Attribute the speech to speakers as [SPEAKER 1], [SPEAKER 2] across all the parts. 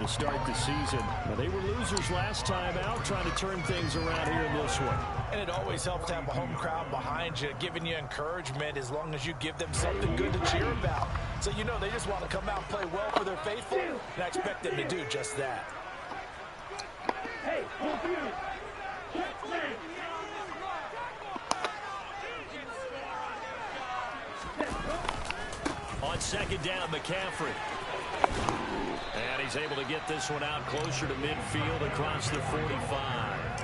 [SPEAKER 1] to start the season. Now, they were losers last time out, trying to turn things around here in this one.
[SPEAKER 2] And it always helps to have a home crowd behind you, giving you encouragement as long as you give them something good to cheer about. So you know they just want to come out and play well for their faithful, and I expect them to do just that.
[SPEAKER 3] Hey,
[SPEAKER 1] on second down, McCaffrey. And he's able to get this one out closer to midfield across the 45.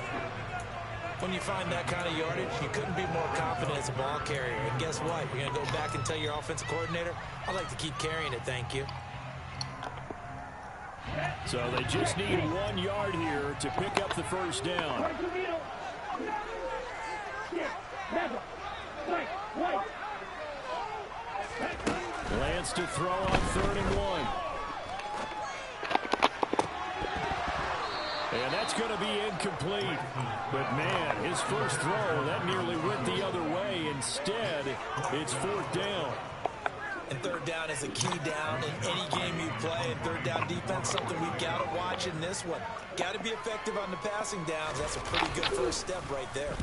[SPEAKER 2] When you find that kind of yardage, you couldn't be more confident as a ball carrier. And guess what? You're going to go back and tell your offensive coordinator, I'd like to keep carrying it, thank you.
[SPEAKER 1] So they just need 1 yard here to pick up the first down. Lance to throw on 3rd and 1. And that's going to be incomplete. But, man, his first throw, that nearly went the other way. Instead, it's 4th down.
[SPEAKER 2] And 3rd down is a key down in any game you play. And 3rd down defense, something we've got to watch in this one. Got to be effective on the passing downs. That's a pretty good first step right there.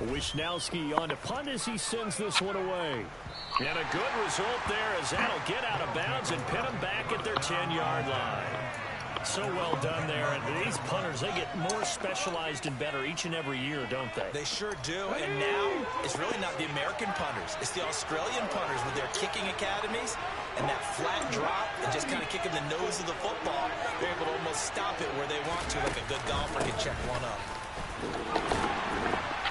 [SPEAKER 1] Wisnowski on to punt as he sends this one away. And a good result there as that'll get out of bounds and pin them back at their 10-yard line. So well done there. And these punters, they get more specialized and better each and every year, don't they?
[SPEAKER 2] They sure do. And now it's really not the American punters. It's the Australian punters with their kicking academies and that flat drop and just kind of kicking the nose of the football. They're able to almost stop it where they want to, like a good golfer can check one up.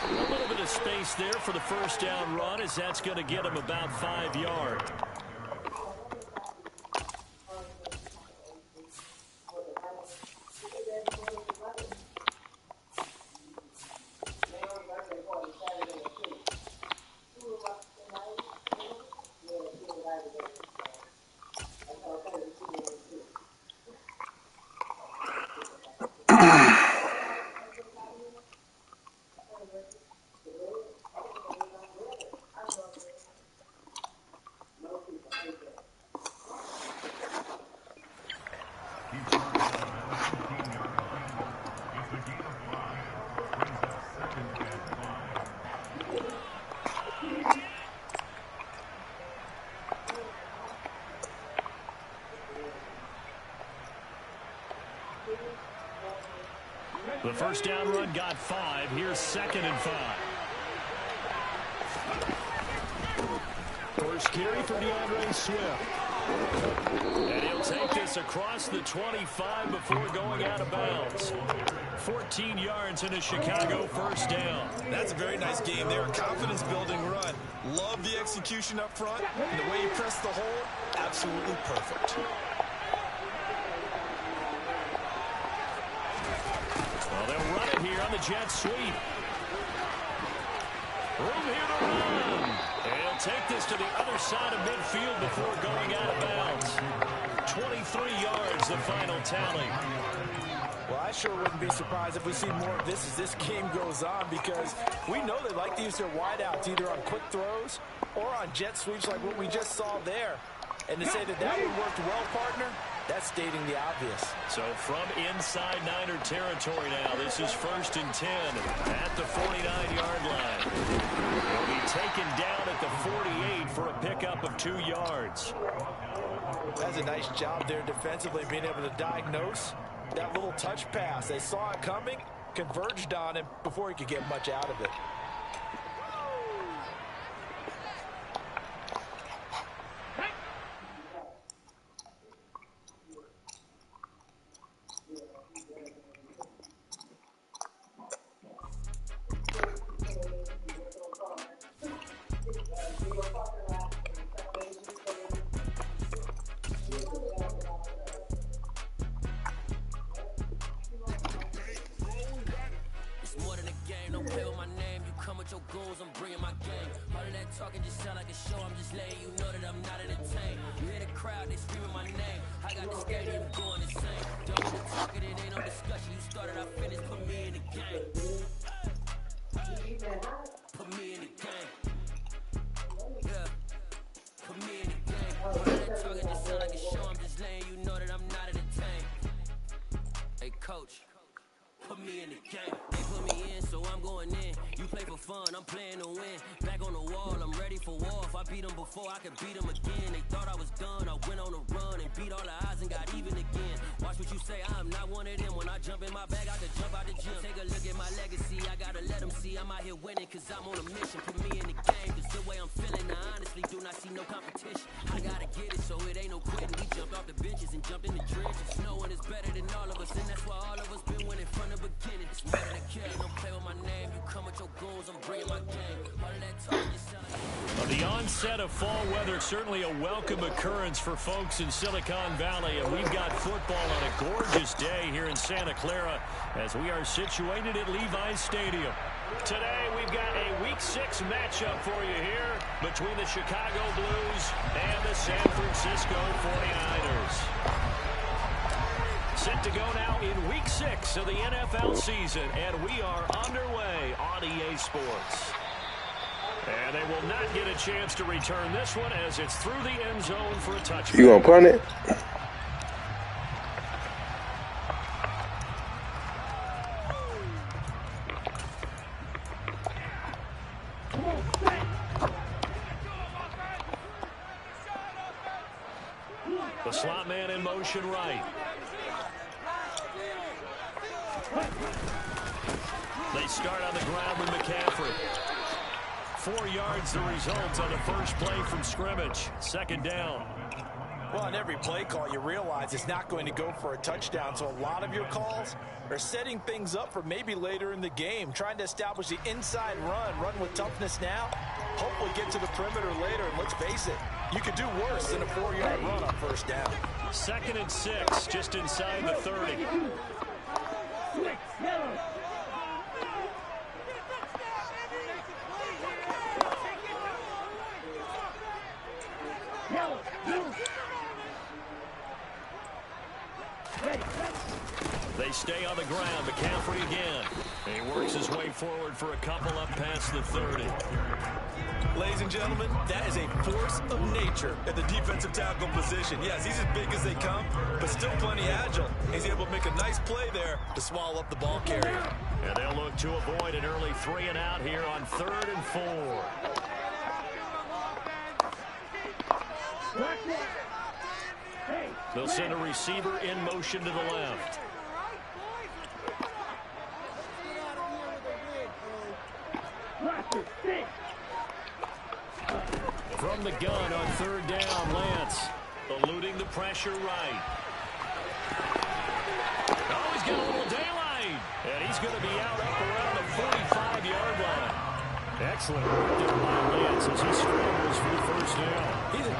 [SPEAKER 1] A little bit of space there for the first down run as that's going to get him about 5 yards. The first down run got 5. Here's 2nd and 5. First carry for DeAndre Swift. And he'll take this across the 25 before going out of bounds. 14 yards in a Chicago first down.
[SPEAKER 2] That's a very nice game there. A confidence-building run. Love the execution up front. And the way you press the hole, absolutely perfect.
[SPEAKER 1] Well, they'll run it here on the jet sweep. Room here to run. And he'll take this to the other side of midfield before going out of bounds. 23 yards, the final tally.
[SPEAKER 2] Well, I sure wouldn't be surprised if we see more of this as this game goes on, because we know they like to use their wideouts either on quick throws or on jet sweeps like what we just saw there. And to say that that one worked well, partner, that's stating the obvious. So
[SPEAKER 1] from inside Niner territory now, this is 1st and 10 at the 49-yard line. He'll be taken down at the 48 for a pickup of 2 yards.
[SPEAKER 2] That's a nice job there defensively, being able to diagnose that little touch pass. They saw it coming, converged on him before he could get much out of it.
[SPEAKER 4] Hey, coach. Put me in the game. They put me in, so I'm going in. You play for fun, I'm playing to win. Back on the wall, I'm ready for war. If I beat them before, I could beat them again. They thought I was done, I went on a run and beat all the odds and got even again. Watch what you say, I'm not one of them. When I jump in my bag, I can jump out the gym. Take a look at my legacy, I gotta let them see I'm out here winning, cause I'm on a mission. Put me in the game, cause the way I'm feeling, I honestly do not see no competition. I gotta get it, so it ain't no quitting. We jumped off the benches and jumped in the trenches. No one is better than all of us, and that's why all of us been winning from the beginning. It's better than killing, don't play with my name. You come with your goons, I'm bringing my game. All of that talk, you sound like...
[SPEAKER 1] The onset of fall weather, certainly a welcome occurrence for folks in Silicon Valley. And we've got football on a gorgeous day here in Santa Clara as we are situated at Levi's Stadium. Today, we've got a Week 6 matchup for you here between the Chicago Blues and the San Francisco 49ers. Set to go now in Week 6 of the NFL season, and we are underway on EA Sports. And they will not get a chance to return this one as it's through the end zone for a touchdown.
[SPEAKER 5] You gonna punt it?
[SPEAKER 1] The slot man in motion right. They start on the ground with McCaffrey. 4 yards the result on the first play from scrimmage. Second down.
[SPEAKER 2] Well, on every play call, you realize it's not going to go for a touchdown, so a lot of your calls are setting things up for maybe later in the game, trying to establish the inside run with toughness now, hopefully get to the perimeter later, and let's face it, you could do worse than a 4-yard run on first down.
[SPEAKER 1] 2nd and 6, just inside the 30. They stay on the ground. McCaffrey again. He works his way forward for a couple up past the 30.
[SPEAKER 2] Ladies and gentlemen, that is a force of nature at the defensive tackle position. Yes, he's as big as they come, but still plenty agile. He's able to make a nice play there to swallow up the ball carrier.
[SPEAKER 1] And they'll look to avoid an early 3 and out here on 3rd and 4. They'll send a receiver in motion to the left. From the gun on 3rd down, Lance eluding the pressure right. Oh, he's got a little daylight. And he's going to be out up around the 45-yard line. Excellent work there by Lance as he scrambles for the first down.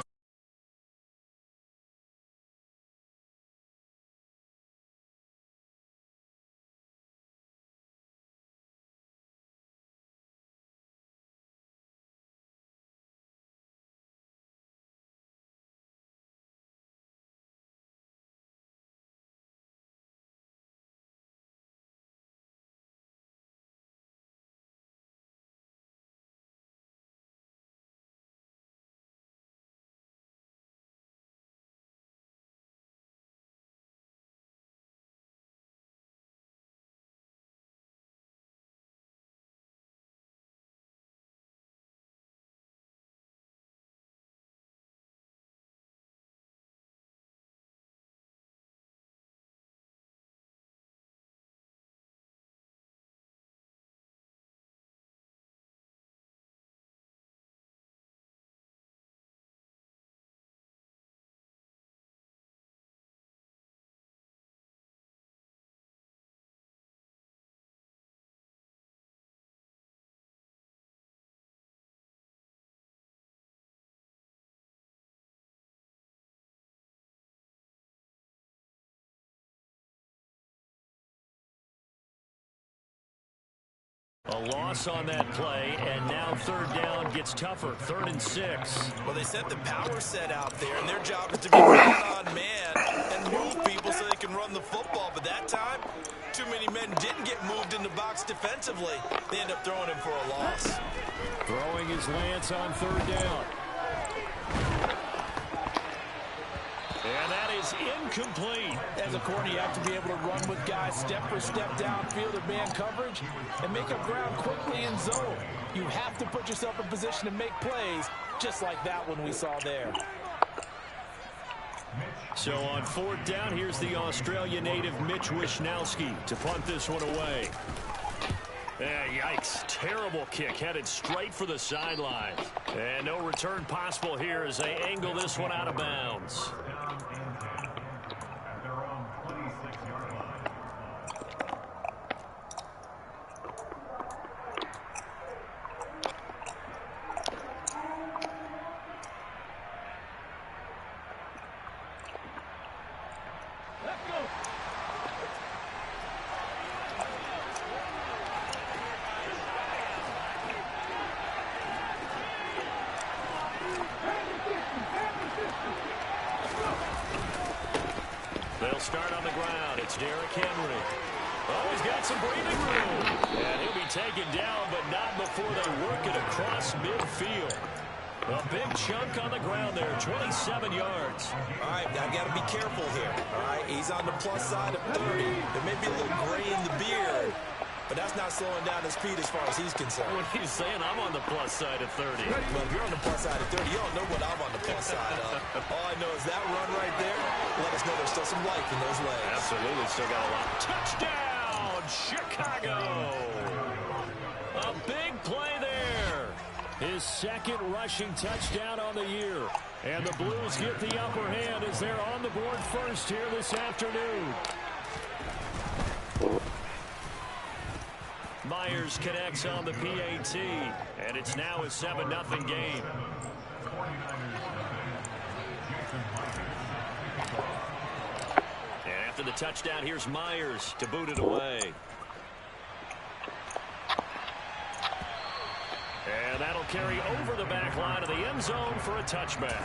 [SPEAKER 1] A loss on that play, and now 3rd down gets tougher. 3rd and 6.
[SPEAKER 2] Well, they set the power set out there, and their job is to be man-on-man and move people so they can run the football. But that time, too many men didn't get moved in the box defensively. They end up throwing him for a loss.
[SPEAKER 1] Throwing is Lance on 3rd down. And that is is incomplete.
[SPEAKER 2] As a corner, you have to be able to run with guys step for step downfield in man coverage and make up ground quickly in zone. You have to put yourself in position to make plays, just like that one we saw there.
[SPEAKER 1] So on 4th down, here's the Australia native Mitch Wishnowski to punt this one away. Yikes. Terrible kick headed straight for the sideline. And no return possible here as they angle this one out of bounds. They'll start on the ground. It's Derrick Henry. Oh, he's got some breathing room. And he'll be taken down, but not before they work it across midfield. A big chunk on the ground there, 27 yards.
[SPEAKER 2] All right, I've got to be careful here. All right, he's on the plus side of 30. There may be a little gray in the beard, but that's not slowing down his speed as far as he's concerned.
[SPEAKER 1] What he's saying, I'm on the plus side of 30.
[SPEAKER 2] Well, if you're on the plus side of 30, you don't know what I'm on the plus side of. All I know is that run right there let us know there's still some life in those legs.
[SPEAKER 1] Absolutely, still got a lot. Touchdown, Chicago! A big play there. His second rushing touchdown on the year. And the Blues get the upper hand as they're on the board first here this afternoon. Myers connects on the PAT, and it's now a 7-0 game. And after the touchdown, here's Myers to boot it away. And that'll carry over the back line of the end zone for a touchback.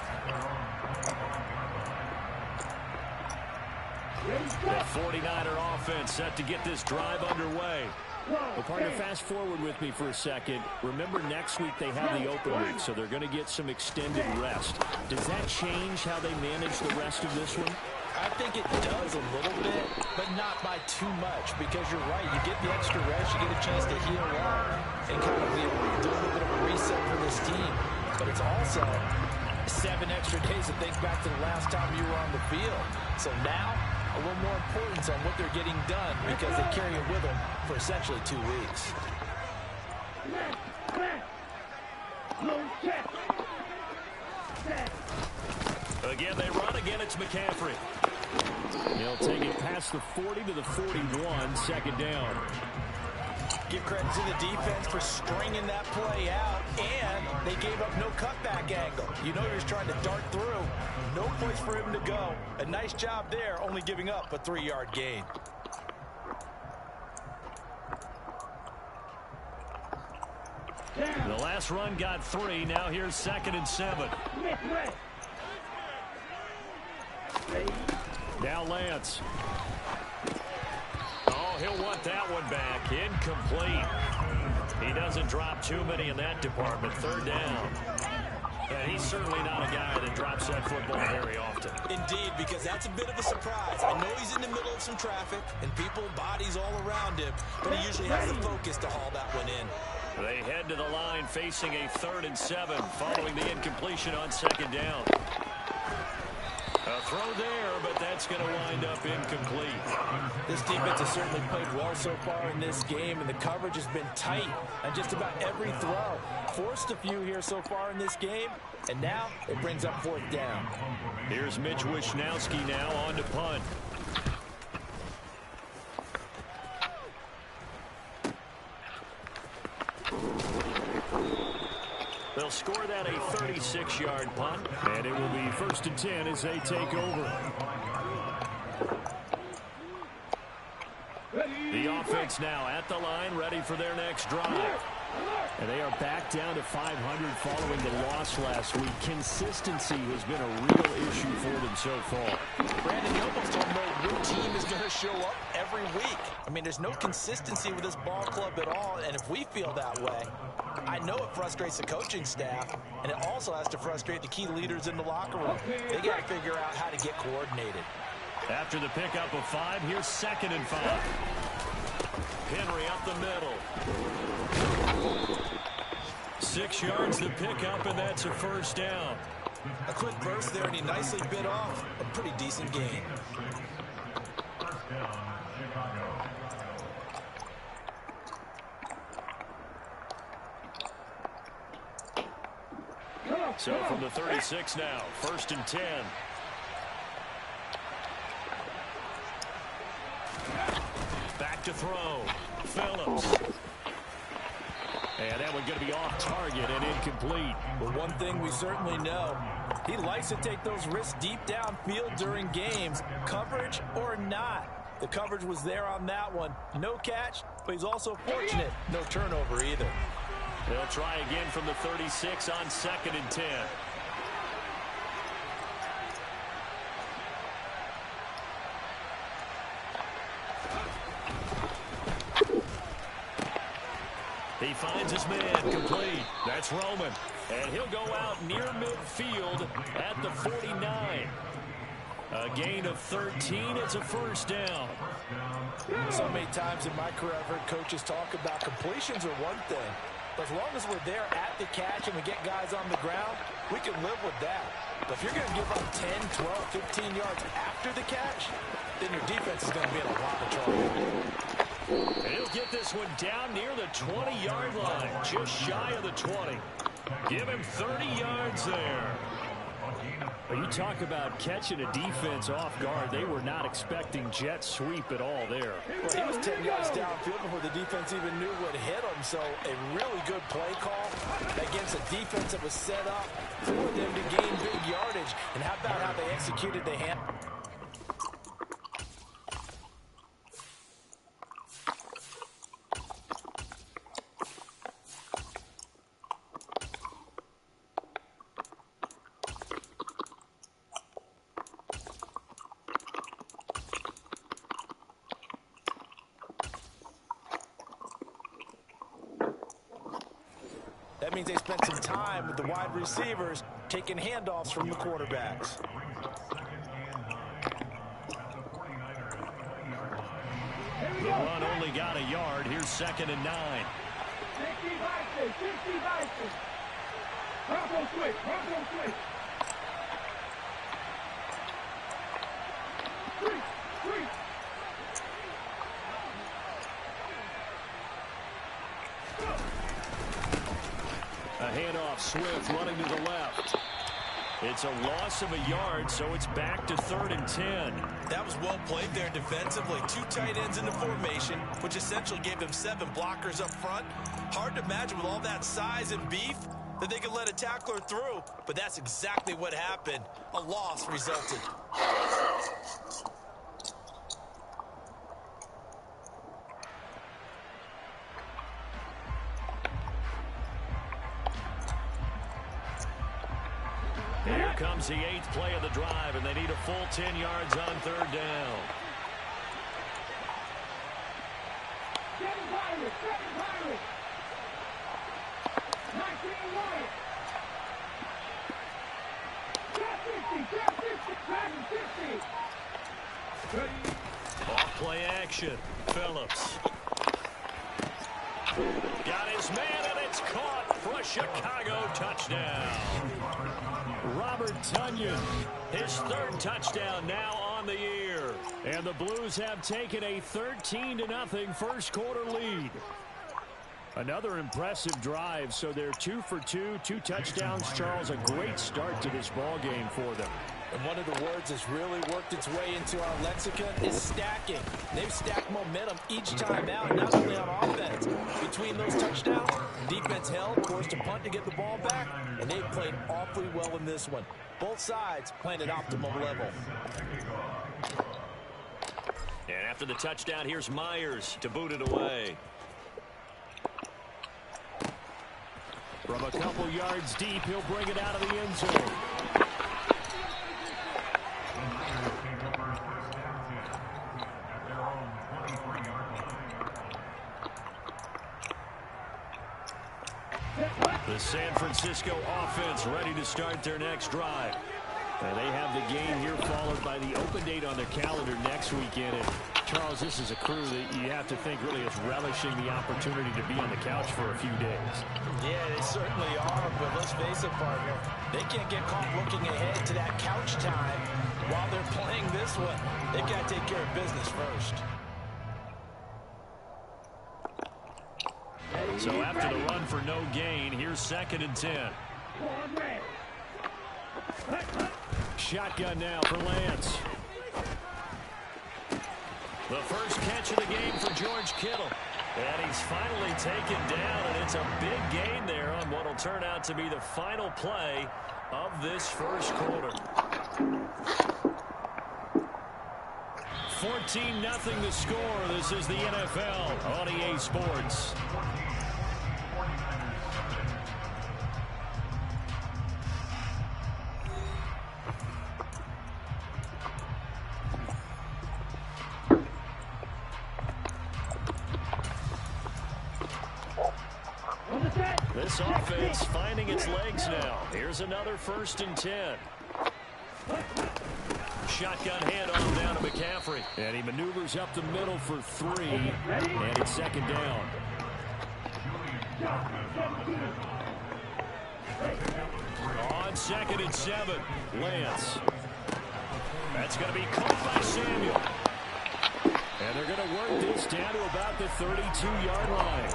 [SPEAKER 1] The 49er offense set to get this drive underway. Well, partner, fast forward with me for a second. Remember, next week they have the open week, so they're going to get some extended rest. Does that change how they manage the rest of this one?
[SPEAKER 2] I think it does a little bit, but not by too much, because you're right. You get the extra rest, you get a chance to heal up and kind of do a little bit of a reset for this team. But it's also 7 extra days to think back to the last time you were on the field. So now, a little more importance on what they're getting done because they carry it with them for essentially 2 weeks.
[SPEAKER 1] Again, they run. Again, it's McCaffrey. He'll take it past the 40 to the 41, second down.
[SPEAKER 2] Give credit to the defense for stringing that play out, and they gave up no cutback angle. You know you're just trying to dart through. No place for him to go. A nice job there, only giving up a 3-yard gain.
[SPEAKER 1] The last run got 3. Now here's 2nd and 7. Now Lance. Oh, he'll want that one back. Incomplete. He doesn't drop too many in that department. 3rd down. And he's certainly not a guy that drops that football very often.
[SPEAKER 2] Indeed, because that's a bit of a surprise. I know he's in the middle of some traffic and people, bodies all around him, but he usually has the focus to haul that one in.
[SPEAKER 1] They head to the line facing a 3rd and 7 following the incompletion on 2nd down. A throw there, but that's going to wind up incomplete.
[SPEAKER 2] This defense has certainly played well so far in this game, and the coverage has been tight on just about every throw. Forced a few here so far in this game, and now it brings up 4th down.
[SPEAKER 1] Here's Mitch Wishnowski now on to punt. They'll score that a 36-yard punt, and it will be 1st and 10 as they take over. The offense now at the line, ready for their next drive. And they are back down to 500 following the loss last week. Consistency has been a real issue for them so far.
[SPEAKER 2] Brandon, you almost don't know your team is going to show up every every week. I mean, there's no consistency with this ball club at all, and if we feel that way, I know it frustrates the coaching staff, and it also has to frustrate the key leaders in the locker room. They got to figure out how to get coordinated.
[SPEAKER 1] After the pickup of 5, here's 2nd and 5. Henry up the middle. 6 yards the pickup, and that's a first down.
[SPEAKER 2] A quick burst there, and he nicely bit off a pretty decent gain.
[SPEAKER 1] So from the 36 now, 1st and 10. Back to throw. Phillips. And that one's going to be off target and incomplete.
[SPEAKER 2] But one thing we certainly know, he likes to take those risks deep downfield during games, coverage or not. The coverage was there on that one. No catch, but he's also fortunate. No turnover either.
[SPEAKER 1] They'll try again from the 36 on 2nd and 10. He finds his man complete. That's Roman. And he'll go out near midfield at the 49. A gain of 13. It's a first down.
[SPEAKER 2] So many times in my career I've heard coaches talk about completions are one thing. But as long as we're there at the catch and we get guys on the ground, we can live with that. But if you're going to give up 10, 12, 15 yards after the catch, then your defense is going to be in a lot of trouble.
[SPEAKER 1] He'll get this one down near the 20-yard line, just shy of the 20. Give him 30 yards there. But you talk about catching a defense off guard. They were not expecting jet sweep at all there.
[SPEAKER 2] Well, he was 10 yards downfield before the defense even knew what hit him. So a really good play call against a defense that was set up for them to gain big yardage. And how about how they executed the hand? That means they spent some time with the wide receivers taking handoffs from the quarterbacks.
[SPEAKER 1] The run only got a yard. Here's 2nd and 9.
[SPEAKER 3] 60 Bronco switch. Three.
[SPEAKER 1] A handoff, Swift running to the left. It's a loss of a yard, so it's back to 3rd and 10.
[SPEAKER 2] That was well played there defensively. 2 tight ends in the formation, which essentially gave them 7 blockers up front. Hard to imagine with all that size and beef that they could let a tackler through, but that's exactly what happened. A loss resulted.
[SPEAKER 1] Here comes the 8th play of the drive, and they need a full 10 yards on 3rd down.
[SPEAKER 3] Seven Pirates. 19 Wyatt. Top 50.
[SPEAKER 1] Off play action. Phillips. Got his man, and it's caught for a Chicago touchdown. Robert Tonyan, his 3rd touchdown now on the year. And the Blues have taken a 13-0 first quarter lead. Another impressive drive, so they're 2 for 2, 2 touchdowns. Charles, a great start to this ball game for them.
[SPEAKER 2] And one of the words that's really worked its way into our lexicon is stacking. They've stacked momentum each time out, not only on offense. Between those touchdowns, defense held, forced a punt to get the ball back, and they've played awfully well in this one. Both sides playing at optimal level.
[SPEAKER 1] And after the touchdown, here's Myers to boot it away. From a couple yards deep, he'll bring it out of the end zone. The San Francisco offense ready to start their next drive. And they have the game here followed by the open date on their calendar next weekend. And Charles, this is a crew that you have to think really is relishing the opportunity to be on the couch for a few days.
[SPEAKER 2] Yeah, they certainly are, but let's face it, partner. They can't get caught looking ahead to that couch time while they're playing this one. They got to take care of business first.
[SPEAKER 1] So after the run for no gain, here's 2nd and 10. Shotgun now for Lance. The first catch of the game for George Kittle. And he's finally taken down, and it's a big gain there on what will turn out to be the final play of this first quarter. 14-0 the score. This is the NFL on EA Sports. This offense finding its legs now. Here's another 1st and 10. Shotgun handoff down to McCaffrey. And he maneuvers up the middle for 3. And it's 2nd down. On 2nd and 7, Lance. That's going to be caught by Samuel. And they're going to work this down to about the 32-yard line.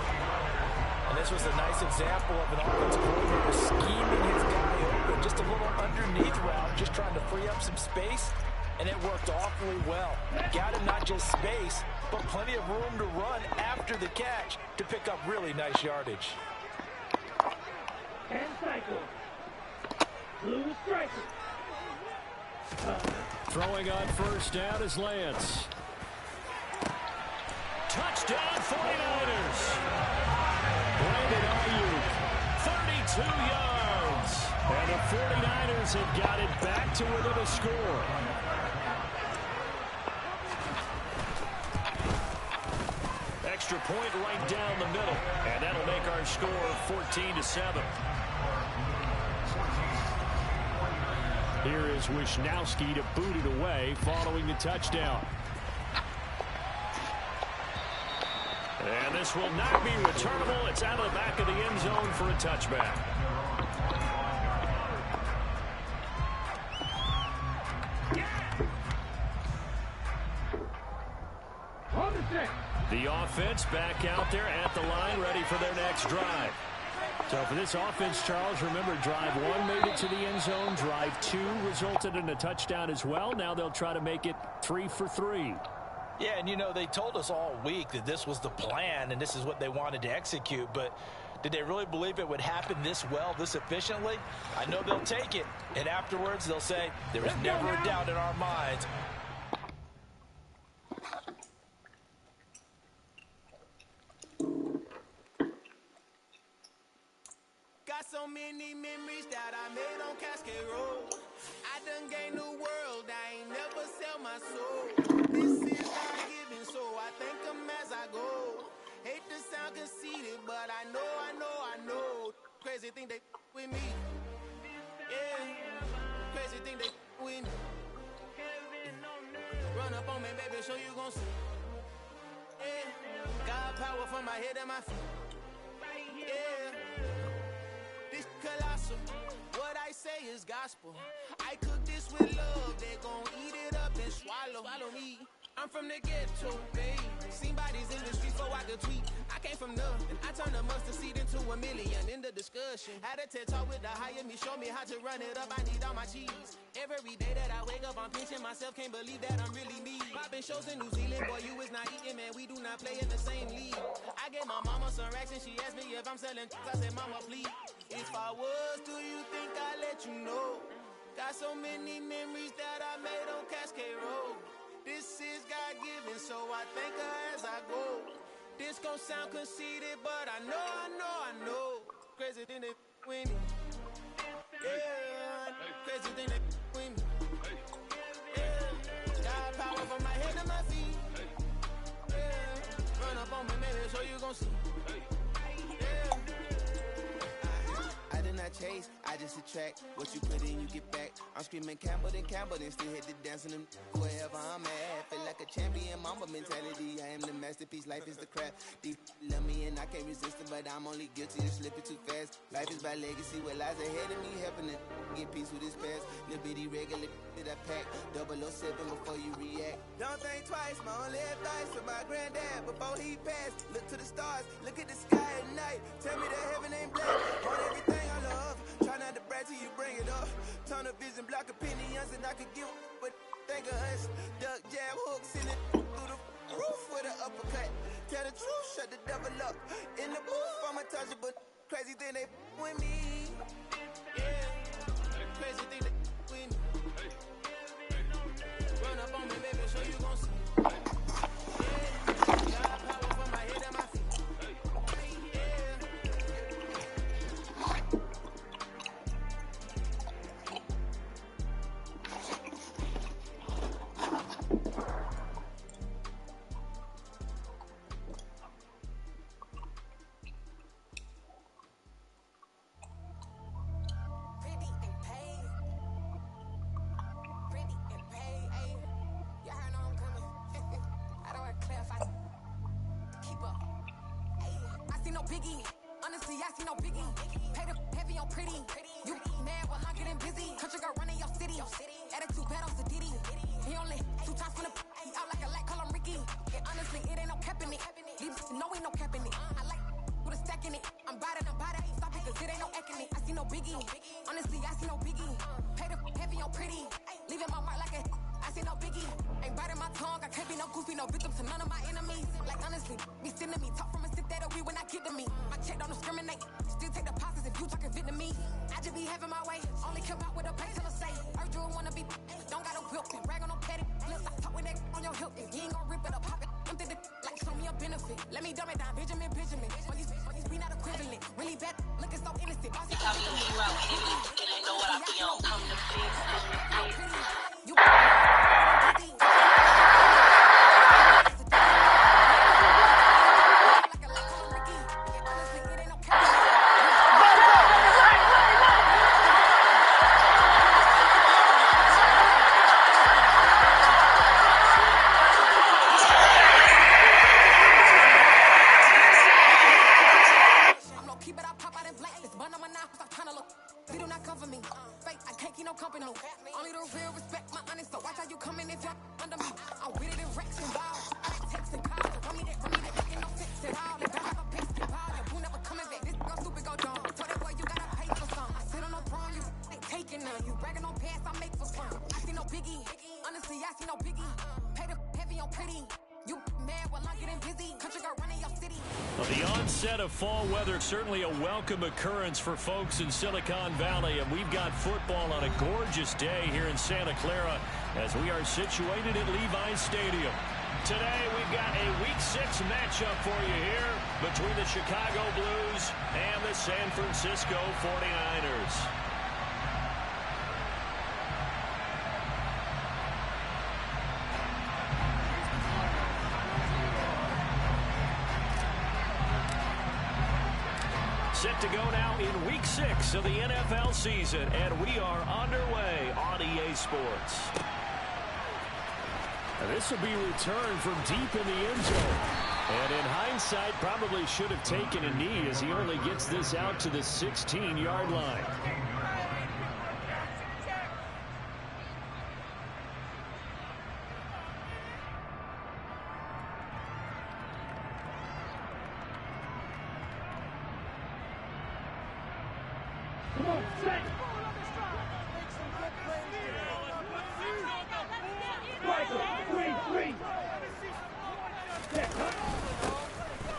[SPEAKER 2] And this was a nice example of an offensive coordinator scheming his guy open. Just a little underneath route, just trying to free up some space. And it worked awfully well. Got him not just space, but plenty of room to run after the catch to pick up really nice yardage.
[SPEAKER 3] And cycle. Blue striker.
[SPEAKER 1] Throwing on 1st down is Lance. Touchdown 49ers. Brandon Ayuk, 32 yards. And the 49ers have got it back to within a score. Extra point right down the middle. And that'll make our score 14-7. Here is Wisnowski to boot it away following the touchdown. And this will not be returnable. It's out of the back of the end zone for a touchback. The offense back out there at the line, ready for their next drive. So for this offense, Charles, remember, drive 1 made it to the end zone. Drive 2 resulted in a touchdown as well. Now they'll try to make it 3 for 3.
[SPEAKER 2] Yeah, and you know, they told us all week that this was the plan and this is what they wanted to execute, but did they really believe it would happen this well, this efficiently? I know they'll take it, and afterwards they'll say, there was never a doubt in our minds.
[SPEAKER 4] Got so many memories that I made on Cascade Road. I done gained the world, I ain't never sell my soul. This is God-given, so I thank him as I go. Hate to sound conceited, but I know. Crazy thing they with me. Yeah, crazy thing they with me. Run up on me, baby, show you gon' see. Yeah, God power from my head and my feet. Yeah, this colossal. What I say is gospel. I cook this with love. They gon' eat it up and swallow me. I'm from the ghetto, babe. Seen bodies in the streets before I could tweet. I came from nothing. I turned a mustard seed into a million. In the discussion, had a TED talk with the higher me. Show me how to run it up. I need all my cheese. Every day that I wake up, I'm pinching myself. Can't believe that I'm really me. Popping shows in New Zealand, boy, you is not eating, man. We do not play in the same league. I gave my mama some racks and she asked me if I'm selling. I said, mama, please. If I was, do you think I'd let you know? Got so many memories that I made on Cascade Road. This is God-given, so I thank her as I go. This gon' sound conceited, but I know. Crazy thing they with me. Yeah, crazy thing they with me. Yeah, got power from my head to my feet. Yeah, run up on me, maybe so you gon' see. Yeah.
[SPEAKER 5] I chase, I just attract. What you put in, you get back. I'm screaming Campbell, then still hit the dance and them wherever I'm at. Feel like a champion, mamba mentality. I am the masterpiece, life is the crap. Deep love me and I can't resist it, but I'm only guilty of slipping too fast. Life is by legacy, what lies ahead of me, helping it get peace with this past. Little bitty regular that I pack, 007 before you react. Don't think twice, my only advice to my granddad before he passed. Look to the stars, look at the sky at night. Tell me that heaven ain't black. On everything I love, try not to brag till you bring it up. Tunnel vision, block opinions, and I could give but think of us. Duck jab hooks in it through the roof with an uppercut. Tell the truth, shut the devil up. In the booth, I'm untouchable. Crazy thing they with me. Yeah, crazy thing they with me. Run up on me, baby, so you gon' see. Yeah, got power from my head and my feet.
[SPEAKER 6] Biggie, honestly, I see no biggie. Pay the heavy on pretty. You mad while I'm getting busy. Country girl running your city. Attitude bad on Sadidi. He only 2 times from the he out like a light, call him Ricky. And honestly, it ain't no cap in it. These no ain't no cap in it. I like with a stack in it. I'm bad. Stop it, cause it ain't no eck in it. I see no biggie. Honestly, I see no biggie. Pay the heavy on pretty. Leaving my mark like a I see no biggie. Ain't biting my tongue. I can't be no goofy, no victim to none of my enemies. Like honestly, be sending me talk from a sit that we when I get to me. My check don't discriminate. Still take deposits if you talking Vietnamese. I just be having my way. Only come out with a pay till I say. Urge you wanna be. Don't got a whip. Rag on no petty. Let's stop talk with that on your hip. If you ain't gon' rip it up, pop it. Empty the like show me a benefit. Let me dumb it down. Benjamin. When these be not equivalent. Really bad. Looking so innocent. Bossy.
[SPEAKER 7] Tell me what you out with me. And they know what I be on. Come to fix.
[SPEAKER 6] You
[SPEAKER 1] The onset of fall weather, certainly a welcome occurrence for folks in Silicon Valley, and we've got football on a gorgeous day here in Santa Clara as we are situated at Levi's Stadium. Today we've got a Week 6 matchup for you here between the Chicago Blues and the San Francisco 49ers. Set to go now in Week 6 of the NFL season, and we are underway on EA Sports. And this will be returned from deep in the end zone. And in hindsight, probably should have taken a knee as he only gets this out to the 16-yard line.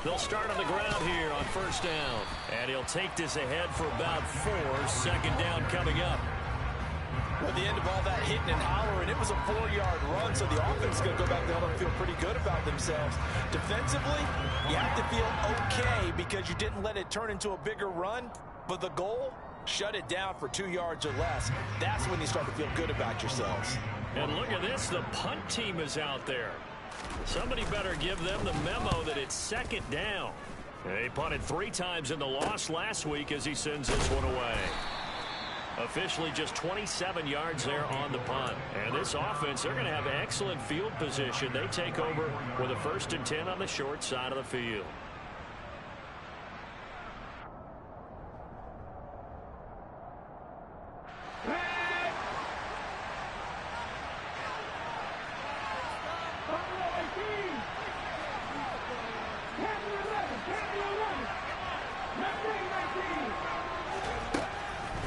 [SPEAKER 1] They'll start on the ground here on first down. And he'll take this ahead for about 4. Second down coming up.
[SPEAKER 2] At the end of all that hitting and hollering, it was a 4-yard run, so the offense is going to go back there and feel pretty good about themselves. Defensively, you have to feel okay because you didn't let it turn into a bigger run, but the goal, shut it down for 2 yards or less. That's when you start to feel good about yourselves.
[SPEAKER 1] And look at this, the punt team is out there. Somebody better give them the memo that it's second down. He punted 3 times in the loss last week as he sends this one away. Officially just 27 yards there on the punt. And this offense, they're going to have excellent field position. They take over with a 1st and 10 on the short side of the field.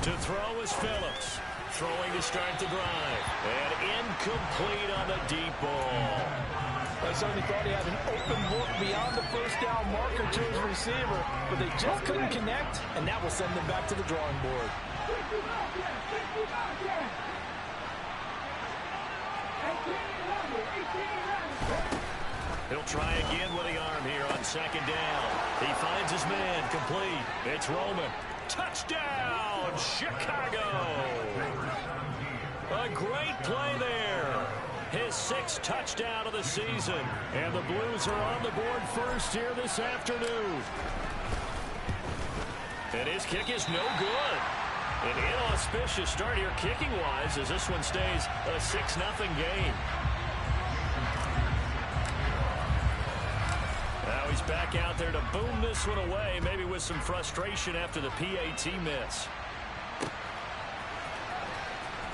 [SPEAKER 1] To throw is Phillips. Throwing to start the drive. And incomplete on the deep ball.
[SPEAKER 2] I certainly thought he had an open look beyond the first down marker to his receiver, but they just couldn't connect, and that will send them back to the drawing board.
[SPEAKER 1] He'll try again with the arm here on 2nd down. He finds his man complete. It's Roman. Touchdown, Chicago! A great play there. His 6th touchdown of the season. And the Blues are on the board first here this afternoon. And his kick is no good. An inauspicious start here kicking-wise as this one stays a 6-0 game. Now he's back out there to boom this one away, maybe with some frustration after the PAT miss.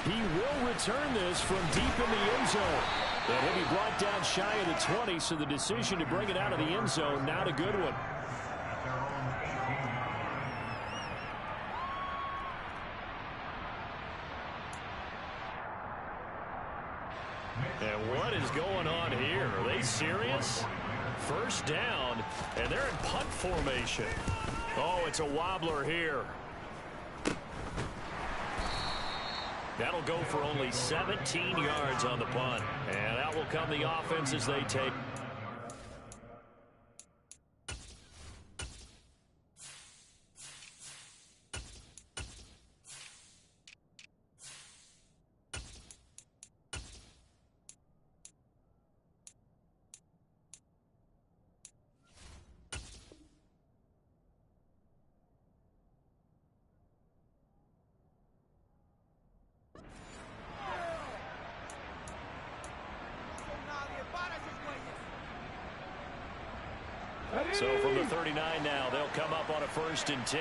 [SPEAKER 1] He will return this from deep in the end zone. And he'll be brought down shy of the 20, so the decision to bring it out of the end zone, not a good one. And what is going on here? Are they serious? 1st down, and they're in punt formation. Oh, it's a wobbler here. That'll go for only 17 yards on the punt. And that will come the offense as they take. So from the 39 now, they'll come up on a 1st and 10.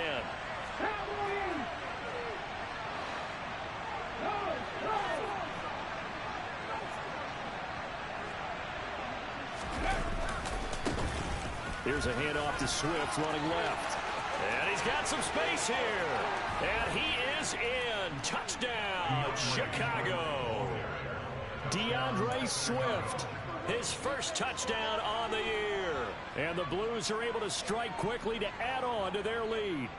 [SPEAKER 1] Here's a handoff to Swift running left. And he's got some space here. And he is in. Touchdown, Chicago. DeAndre Swift. His 1st touchdown on the year. And the Blues are able to strike quickly to add on to their lead.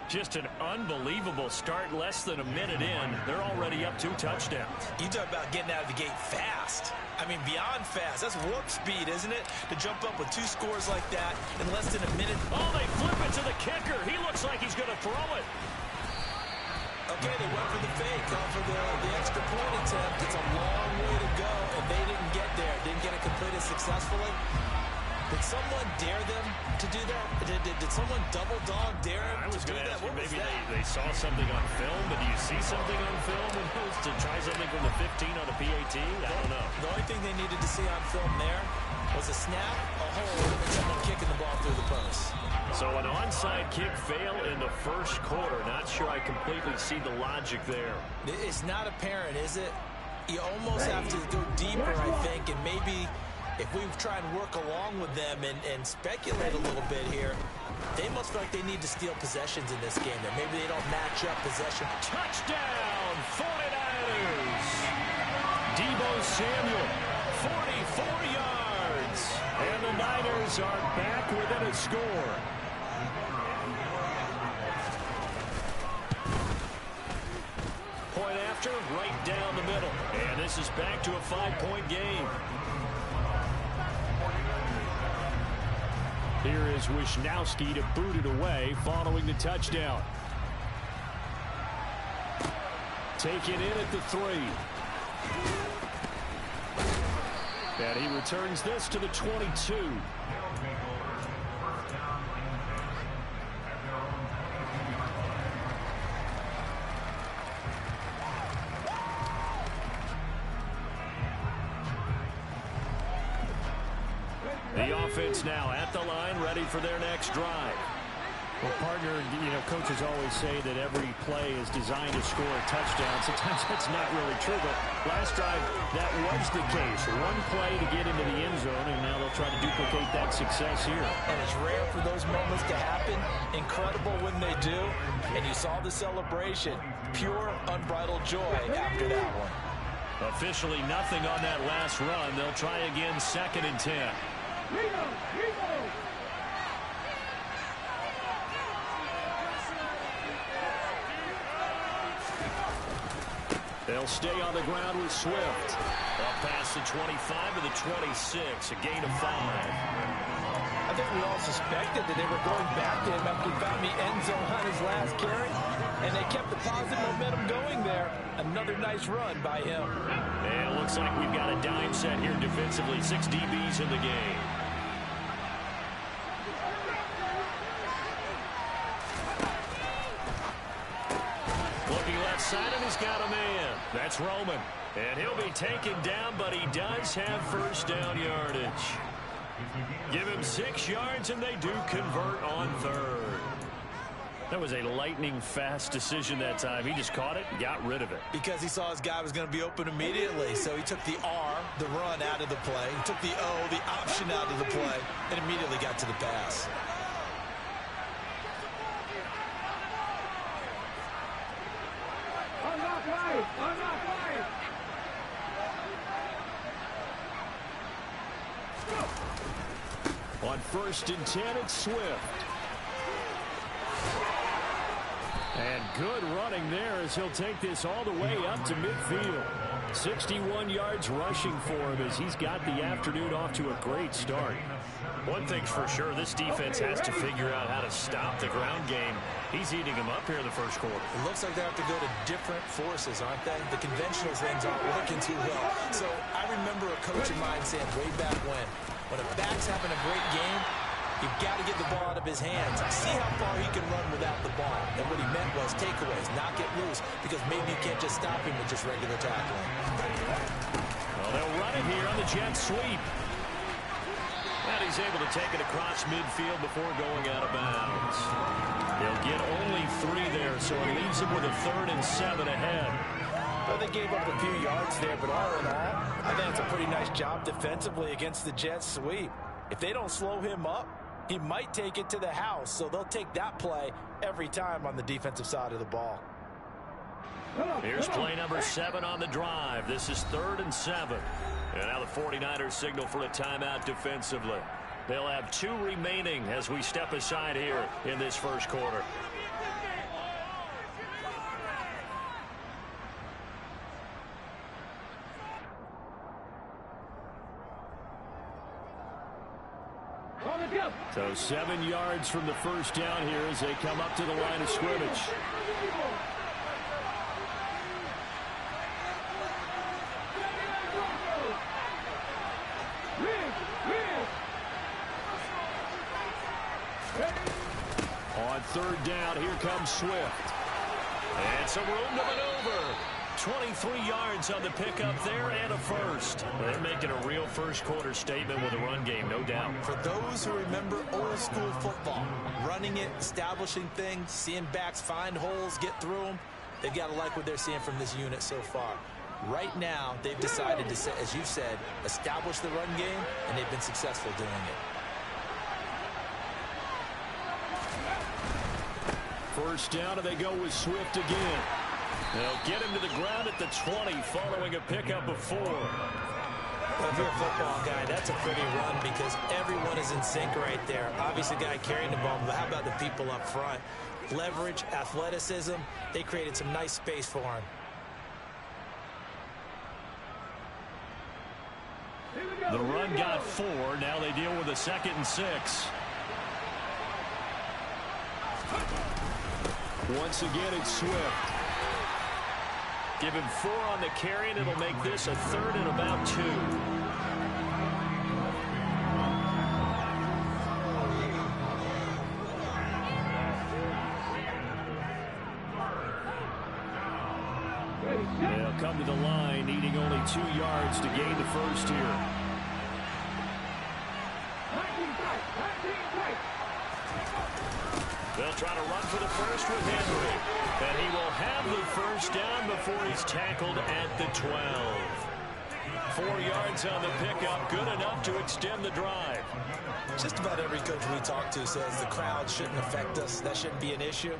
[SPEAKER 1] Just an unbelievable start. Less than a minute in, they're already up 2 touchdowns.
[SPEAKER 2] You talk about getting out of the gate fast. I mean, beyond fast. That's warp speed, isn't it? To jump up with 2 scores like that in less than a minute.
[SPEAKER 1] Oh, they flip it to the kicker. He looks like he's going to throw it.
[SPEAKER 2] Okay, they went for the fake, gone for the extra point attempt. It's a long way to go, and they didn't get there. Didn't get it completed successfully. Did someone dare them to do that? Did someone double dog dare them
[SPEAKER 1] I was
[SPEAKER 2] to do
[SPEAKER 1] going to
[SPEAKER 2] that?
[SPEAKER 1] ask you,
[SPEAKER 2] What was
[SPEAKER 1] maybe
[SPEAKER 2] that?
[SPEAKER 1] they saw something on film, but do you see something on film to try something from the 15 on a PAT? I don't know.
[SPEAKER 2] The only thing they needed to see on film there was a snap, a hold, and someone kicking the ball through the post.
[SPEAKER 1] So an onside kick fail in the 1st quarter. Not sure I completely see the logic there.
[SPEAKER 2] It's not apparent, is it? You almost have to go deeper, I think, and maybe if we try and work along with them and speculate a little bit here, they must feel like they need to steal possessions in this game. That maybe they don't match up possession.
[SPEAKER 1] Touchdown, 49ers! Deebo Samuel, 44 yards. And the Niners are back within a score. Point after, right down the middle. And this is back to a 5-point game. Here is Wisnowski to boot it away following the touchdown. Take it in at the 3. And he returns this to the 22. offense now at the line, ready for their next drive.
[SPEAKER 2] Well, partner, coaches always say that every play is designed to score a touchdown. Sometimes that's not really true, but last drive, that was the case. One play to get into the end zone, and now they'll try to duplicate that success here.
[SPEAKER 8] And it's rare for those moments to happen. Incredible when they do. And you saw the celebration. Pure, unbridled joy after that one.
[SPEAKER 1] Officially nothing on that last run. They'll try again, 2nd and 10. They'll stay on the ground with Swift. Up past the 25 to the 26, a gain of 5.
[SPEAKER 2] I think we all suspected that they were going back to him after he found the end zone on his last carry, and they kept the positive momentum going there. Another nice run by him.
[SPEAKER 1] And it looks like we've got a dime set here defensively. 6 DBs in the game. Side and he's got a man. That's Roman. And he'll be taken down, but he does have first down yardage. Give him 6 yards, and they do convert on 3rd. That was a lightning-fast decision that time. He just caught it and got rid of it.
[SPEAKER 8] Because he saw his guy was going to be open immediately. So he took the R, the run, out of the play. He took the O, the option, out of the play, and immediately got to the pass.
[SPEAKER 1] On 1st and 10, it's Swift. And good running there as he'll take this all the way up to midfield. 61 yards rushing for him as he's got the afternoon off to a great start. One thing's for sure, this defense has to figure out how to stop the ground game. He's eating them up here in the first quarter.
[SPEAKER 8] It looks like they have to go to different forces, aren't they? The conventional things aren't working too well. So I remember a coach of mine saying way back when a back's having a great game, you've got to get the ball out of his hands. See how far he can run without the ball. And what he meant was takeaways, knock it loose, because maybe you can't just stop him with just regular tackling.
[SPEAKER 1] Well, they'll run it here on the jet sweep. And he's able to take it across midfield before going out of bounds. They'll get only 3 there, so it leaves him with a 3rd and 7 ahead.
[SPEAKER 2] Well, they gave up a few yards there, but all in all, I think it's a pretty nice job defensively against the jet sweep. If they don't slow him up, he might take it to the house, so they'll take that play every time on the defensive side of the ball.
[SPEAKER 1] Here's play number 7 on the drive. This is 3rd and 7. And now the 49ers signal for a timeout defensively. They'll have 2 remaining as we step aside here in this first quarter. So 7 yards from the first down here as they come up to the line of scrimmage. On 3rd down, here comes Swift. And some room to maneuver. 23 yards on the pickup there and a first. They're making a real first quarter statement with a run game, no doubt.
[SPEAKER 8] For those who remember old school football, running it, establishing things, seeing backs find holes, get through them, they've got to like what they're seeing from this unit so far. Right now, they've decided to, as you said, establish the run game, and they've been successful doing it.
[SPEAKER 1] First down, and they go with Swift again. They'll get him to the ground at the 20 following a pickup of 4.
[SPEAKER 8] Well, if you're a football guy, that's a pretty run because everyone is in sync right there. Obviously, the guy carrying the ball, but how about the people up front? Leverage, athleticism, they created some nice space for him.
[SPEAKER 1] The run got 4. Now they deal with a 2nd and 6. Once again, it's Swift. Give him 4 on the carry, and it'll make this a 3rd and about 2. They'll come to the line, needing only 2 yards to gain the first here. They'll try to run for the first with Henry. And he will have the first down before he's tackled at the 12. 4 yards on the pickup, good enough to extend the drive.
[SPEAKER 8] Just about every coach we talk to says the crowd shouldn't affect us. That shouldn't be an issue.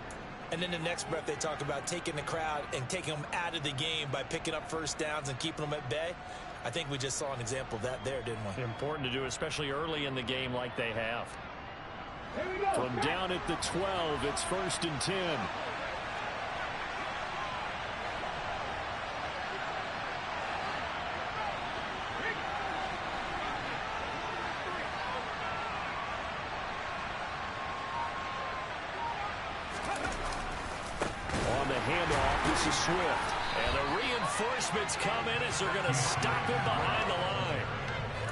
[SPEAKER 8] And then the next breath they talk about taking the crowd and taking them out of the game by picking up first downs and keeping them at bay. I think we just saw an example of that there, didn't we?
[SPEAKER 1] Important to do, especially early in the game like they have. From down at the 12, it's 1st and 10. On the handoff, this is Swift. And the reinforcements come in as they're going to stop him behind the line.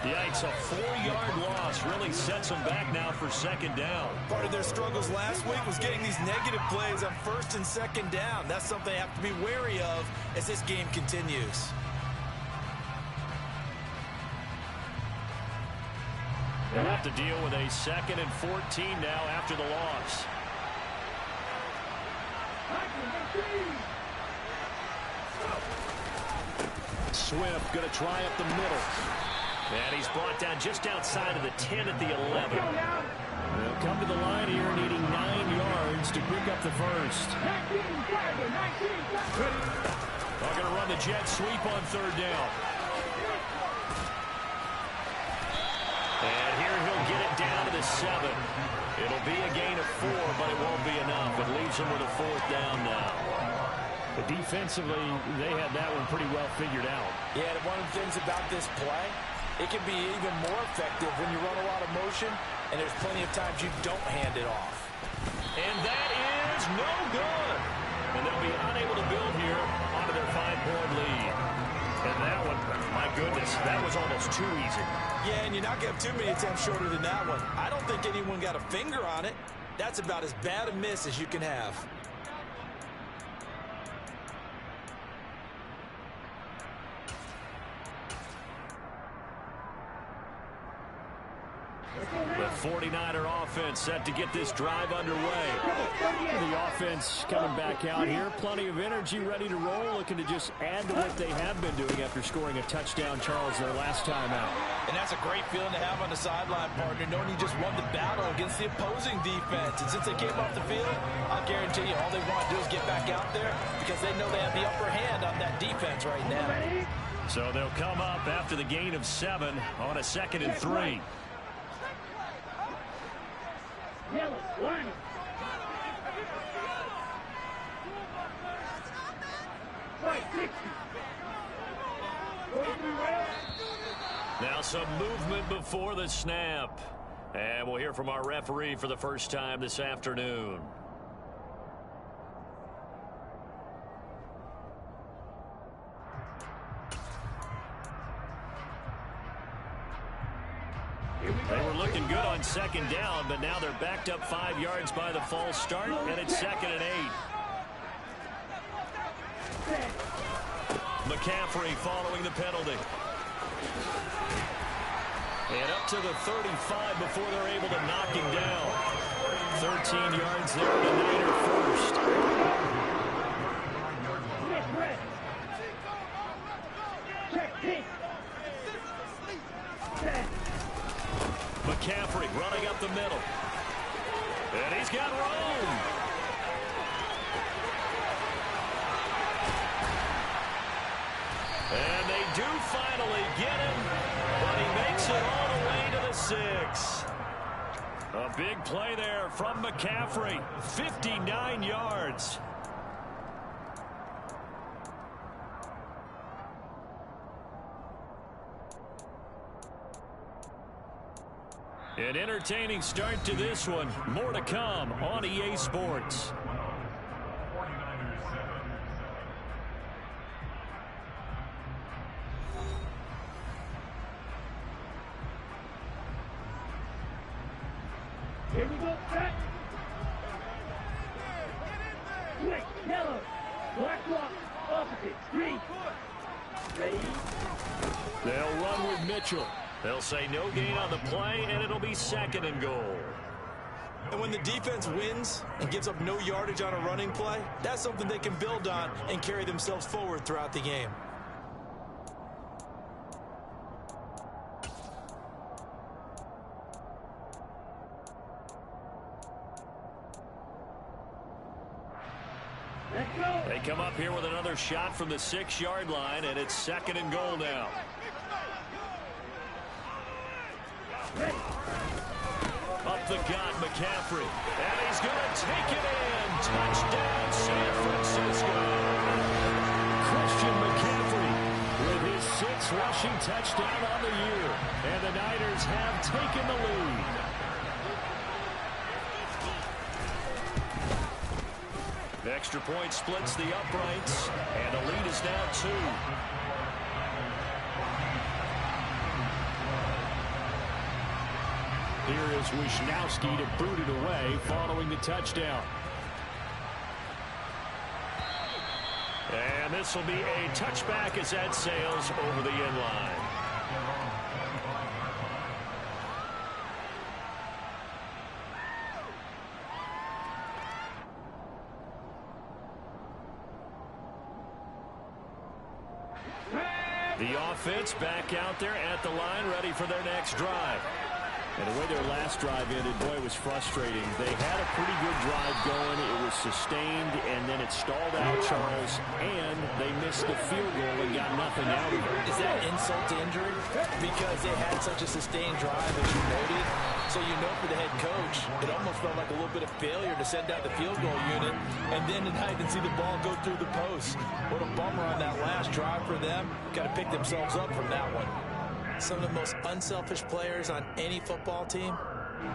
[SPEAKER 1] Yikes, a 4-yard loss really sets them back now for 2nd down.
[SPEAKER 8] Part of their struggles last week was getting these negative plays on 1st and 2nd down. That's something they have to be wary of as this game continues.
[SPEAKER 1] They'll have to deal with a 2nd and 14 now after the loss. Swift going to try up the middle. And he's brought down just outside of the 10 at the 11. They'll come to the line here needing 9 yards to pick up the first. They're going to run the jet sweep on 3rd down. And here he'll get it down to the 7. It'll be a gain of 4, but it won't be enough. It leaves him with a 4th down now. But defensively, they had that one pretty well figured out.
[SPEAKER 2] Yeah, and one of the things about this play, it can be even more effective when you run a lot of motion, and there's plenty of times you don't hand it off.
[SPEAKER 1] And that is no good. And they'll be unable to build here onto their 5-point lead. And that one, my goodness, that was almost too easy.
[SPEAKER 8] Yeah, and you're not going to have too many attempts shorter than that one. I don't think anyone got a finger on it. That's about as bad a miss as you can have.
[SPEAKER 1] The 49er offense set to get this drive underway. The offense coming back out here. Plenty of energy, ready to roll, looking to just add to what they have been doing after scoring a touchdown, Charles, their last time out.
[SPEAKER 8] And that's a great feeling to have on the sideline, partner, knowing you just won the battle against the opposing defense. And since they came off the field, I'll guarantee you all they want to do is get back out there because they know they have the upper hand on that defense right now.
[SPEAKER 1] So they'll come up after the gain of 7 on a 2nd and 3.
[SPEAKER 3] Yellow, line. Right, 60.
[SPEAKER 1] Now some movement before the snap. And we'll hear from our referee for the first time this afternoon. They were looking good on 2nd down, but now they're backed up 5 yards by the false start, and it's 2nd and 8. McCaffrey following the penalty. And up to the 35 before they're able to knock him down. 13 yards there, and a Niner first. McCaffrey running up the middle. And he's got room. And they do finally get him, but he makes it all the way to the 6. A big play there from McCaffrey. 59 yards. An entertaining start to this one. More to come on EA Sports.
[SPEAKER 3] Here we go, set. Switch, yellow. Black block, opposite, green. Ready?
[SPEAKER 1] They'll run with Mitchell. They'll say no gain on the play, and it'll be 2nd and goal.
[SPEAKER 8] And when the defense wins and gives up no yardage on a running play, that's something they can build on and carry themselves forward throughout the game.
[SPEAKER 1] They come up here with another shot from the 6-yard line, and it's 2nd and goal now. Up the gut, McCaffrey. And he's going to take it in. Touchdown, San Francisco. Christian McCaffrey with his 6th rushing touchdown on the year. And the Niners have taken the lead. The extra point splits the uprights, and the lead is now 2. Here is Wisnowski to boot it away following the touchdown. And this will be a touchback as that sails over the end line. The offense back out there at the line, ready for their next drive. And the way their last drive ended, boy, it was frustrating. They had a pretty good drive going. It was sustained, and then it stalled out, Charles, and they missed the field goal and got nothing out of it.
[SPEAKER 2] Is that insult to injury? Because they had such a sustained drive, as you noted. So you know for the head coach, it almost felt like a little bit of failure to send out the field goal unit, and then tonight and see the ball go through the post. What a bummer on that last drive for them. Got to pick themselves up from that one.
[SPEAKER 8] Some of the most unselfish players on any football team,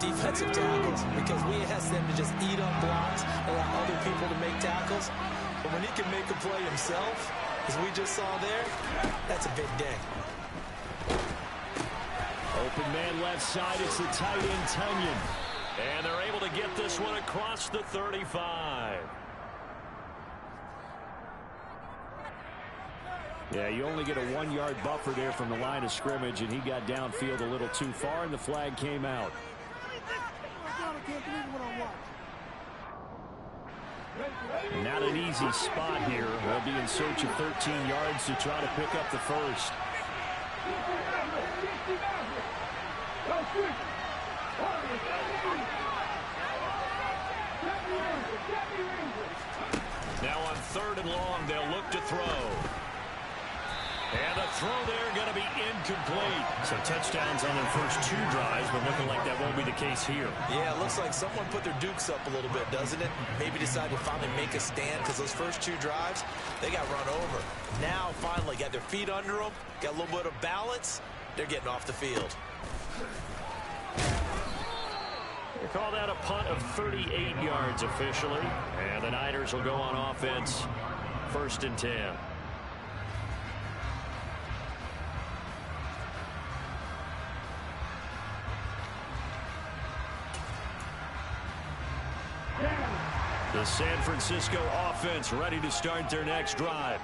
[SPEAKER 8] defensive tackles, because we ask them to just eat up blocks, allow other people to make tackles. But when he can make a play himself, as we just saw there, that's a big day.
[SPEAKER 1] Open man left side, it's the tight end Tunyon. And they're able to get this one across the 35. Yeah, you only get a 1-yard buffer there from the line of scrimmage, and he got downfield a little too far, and the flag came out. Not an easy spot here. They'll be in search of 13 yards to try to pick up the first. Now on 3rd and long, they'll look to throw. And the throw there going to be incomplete. So touchdowns on their first 2 drives, but looking like that won't be the case here.
[SPEAKER 8] Yeah, it looks like someone put their dukes up a little bit, doesn't it? Maybe decided to finally make a stand because those first 2 drives, they got run over. Now, finally, got their feet under them, got a little bit of balance. They're getting off the field.
[SPEAKER 1] They call that a punt of 38 yards officially. And the Niners will go on offense, 1st and 10. The San Francisco offense ready to start their next drive.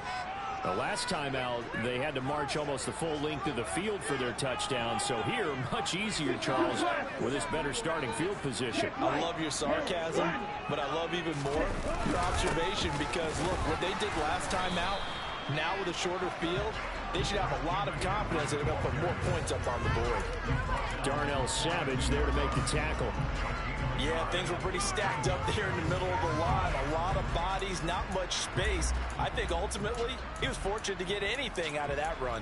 [SPEAKER 1] The last time out, they had to march almost the full length of the field for their touchdown. So here, much easier, Charles, with this better starting field position.
[SPEAKER 2] I love your sarcasm, but I love even more your observation because, look, what they did last time out, now with a shorter field, they should have a lot of confidence that they're going to put more points up on the board.
[SPEAKER 1] Darnell Savage there to make the tackle.
[SPEAKER 2] Yeah, things were pretty stacked up there in the middle of the line. A lot of bodies, not much space. I think ultimately he was fortunate to get anything out of that run.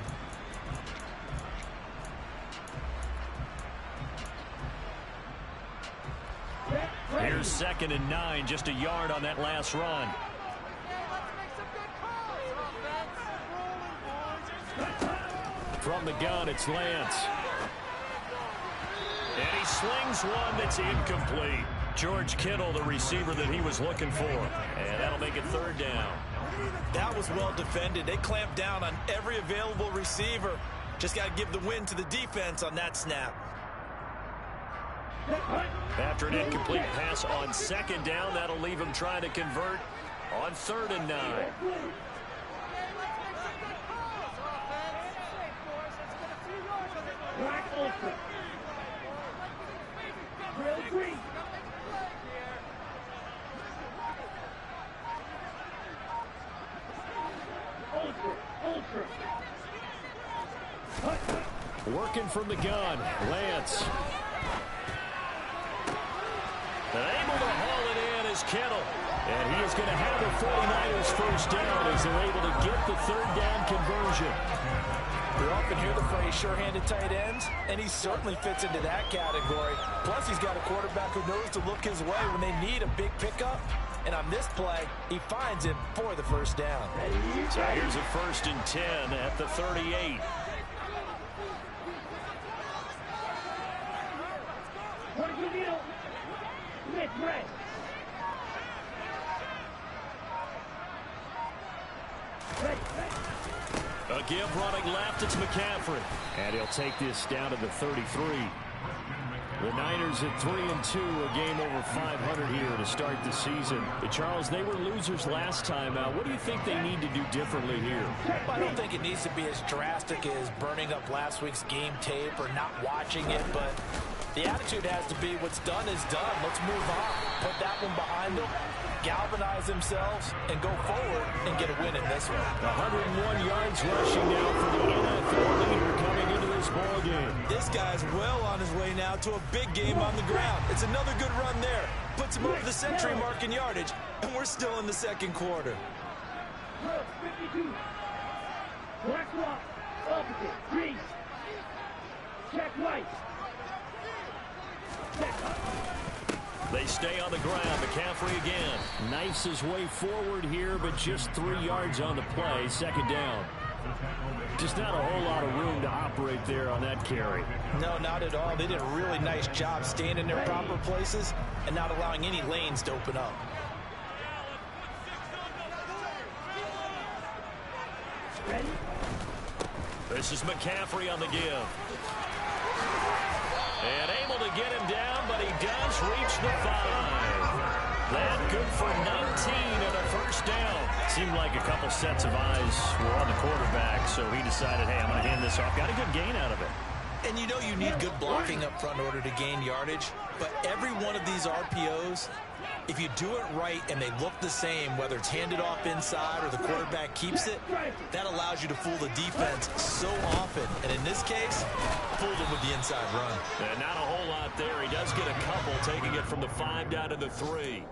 [SPEAKER 1] Here's 2nd and 9, just a yard on that last run. From the gun, it's Lance. And he slings one that's incomplete. George Kittle, the receiver that he was looking for. And that'll make it 3rd down.
[SPEAKER 2] That was well defended. They clamped down on every available receiver. Just got to give the win to the defense on that snap.
[SPEAKER 1] After an incomplete pass on 2nd down, that'll leave him trying to convert on 3rd and 9.
[SPEAKER 3] Extra.
[SPEAKER 1] Working from the gun, Lance. And able to haul it in is Kittle. And he is going to have the 49ers first down as they're able to get the third down conversion.
[SPEAKER 2] You often hear the phrase sure-handed tight ends, and he certainly fits into that category. Plus, he's got a quarterback who knows to look his way when they need a big pickup. And on this play, he finds him for the first down.
[SPEAKER 1] So here's a 1st and 10 at the 38. A give running left, it's McCaffrey. And he'll take this down to the 33. The Niners at 3-2, a game over 500 here to start the season. Charles, they were losers last time out. What do you think they need to do differently here?
[SPEAKER 2] I don't think it needs to be as drastic as burning up last week's game tape or not watching it, but the attitude has to be what's done is done. Let's move on. Put that one behind them, galvanize themselves, and go forward and get a win in this one.
[SPEAKER 1] 101 yards rushing now for the NFL leader coming into this ball game.
[SPEAKER 8] This guy's well on his way now to a big game on the ground. It's another good run there. Puts him over the century mark in yardage, and we're still in the second quarter.
[SPEAKER 3] 52. Black block. Opposite. Grease. Check white.
[SPEAKER 1] They stay on the ground. McCaffrey again. Knifes his way forward here, but just 3 yards on the play. Second down. Just not a whole lot of room to operate there on that carry.
[SPEAKER 2] No, not at all. They did a really nice job staying in their proper places and not allowing any lanes to open up.
[SPEAKER 3] Ready?
[SPEAKER 1] This is McCaffrey on the give. And able to get him down, but he does reach the 5. That good for 19 and a first down. Seemed like a couple sets of eyes were on the quarterback, so he decided, hey, I'm going to hand this off. Got a good gain out of it.
[SPEAKER 8] And you know you need good blocking up front in order to gain yardage, but every one of these RPOs, if you do it right and they look the same, whether it's handed off inside or the quarterback keeps it, that allows you to fool the defense so often. And in this case, fooled him with the inside run.
[SPEAKER 1] And not a whole lot there. He does get a couple, taking it from the 5 down to the 3.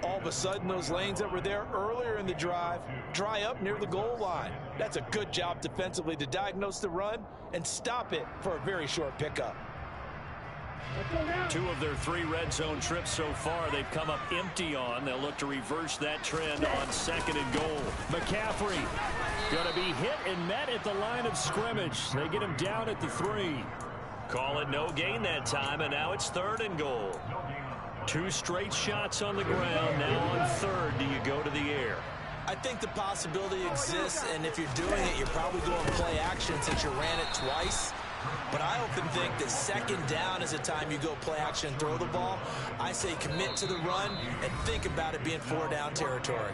[SPEAKER 2] All of a sudden, those lanes that were there earlier in the drive dry up near the goal line. That's a good job defensively to diagnose the run and stop it for a very short pickup.
[SPEAKER 1] 2 of their 3 red zone trips so far they've come up empty on. They'll look to reverse that trend on 2nd and goal. McCaffrey going to be hit and met at the line of scrimmage. They get him down at the 3. Call it no gain that time, and now it's 3rd and goal. 2 straight shots on the ground. Now on 3rd, do you go to the air?
[SPEAKER 8] I think the possibility exists, and if you're doing it, you're probably going play action since you ran it twice. But I often think that 2nd down is a time you go play action and throw the ball. I say commit to the run and think about it being 4 down territory.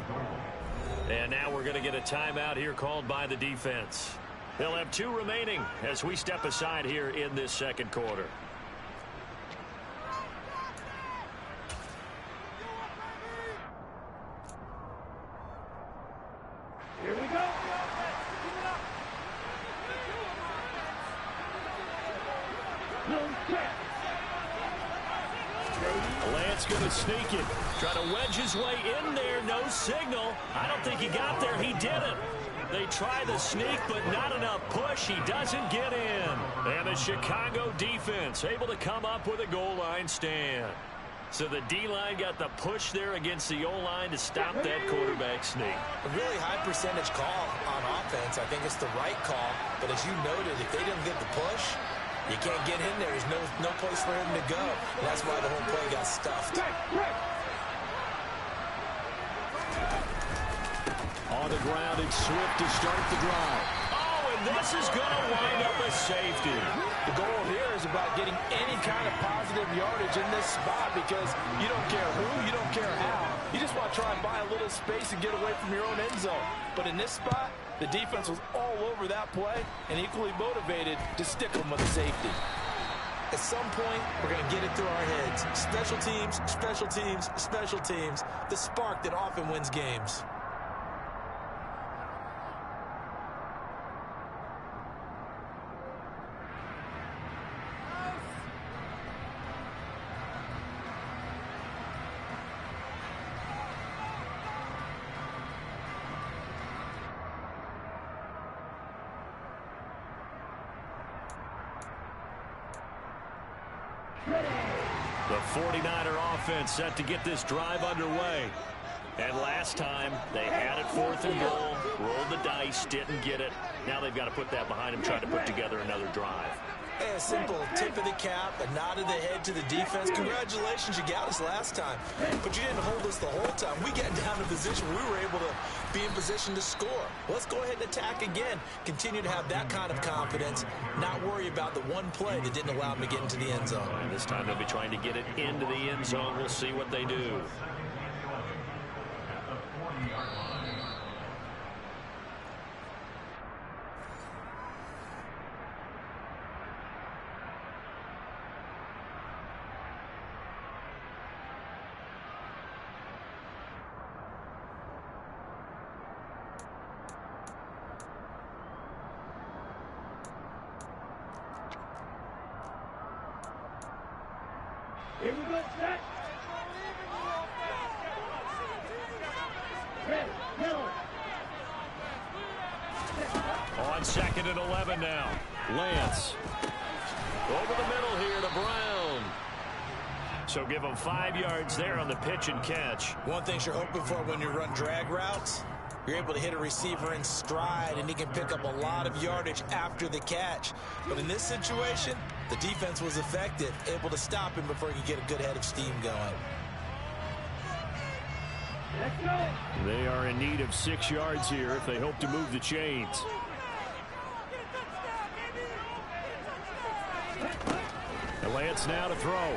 [SPEAKER 1] And now we're going to get a timeout here called by the defense. They'll have 2 remaining as we step aside here in this second quarter.
[SPEAKER 3] Here we go. No check.
[SPEAKER 1] Lance going to sneak it. Try to wedge his way in there. No signal. I don't think he got there. He didn't. They try the sneak, but not enough push. He doesn't get in. And the Chicago defense able to come up with a goal line stand. So the D-line got the push there against the O-line to stop that quarterback sneak.
[SPEAKER 8] A really high percentage call on offense. I think it's the right call. But as you noted, if they didn't get the push, you can't get in there. There's no place for him to go. And that's why the whole play got stuffed.
[SPEAKER 1] On the ground, it's Swift to start the drive. Oh, and this is going to wind up a safety.
[SPEAKER 2] The goal here is about getting any kind of positive yardage in this spot because you don't care who, you don't care how. You just want to try and buy a little space and get away from your own end zone. But in this spot, the defense was all over that play and equally motivated to stick them with a safety.
[SPEAKER 8] At some point, we're going to get it through our heads. Special teams, special teams, special teams. The spark that often wins games.
[SPEAKER 1] The 49er offense set to get this drive underway. And last time, they had it 4th and goal, rolled the dice, didn't get it. Now they've got to put that behind them, trying to put together another drive.
[SPEAKER 8] Hey, a simple tip of the cap, a nod of the head to the defense. Congratulations, you got us last time. But you didn't hold us the whole time. We got down to position. We were able to be in position to score. Let's go ahead and attack again. Continue to have that kind of confidence. Not worry about the one play that didn't allow them to get into the end zone.
[SPEAKER 1] And this time they'll be trying to get it into the end zone. We'll see what they do.
[SPEAKER 3] Here we go, set. Red, yellow.
[SPEAKER 1] On 2nd and 11 now. Lance. Over the middle here to Brown. So give him 5 yards there on the pitch and catch.
[SPEAKER 8] One thing you're hoping for when you run drag routes, you're able to hit a receiver in stride, and he can pick up a lot of yardage after the catch. But in this situation, the defense was effective, able to stop him before he could get a good head of steam going.
[SPEAKER 3] Let's go.
[SPEAKER 1] They are in need of 6 yards here if they hope to move the chains. And Lance now to throw.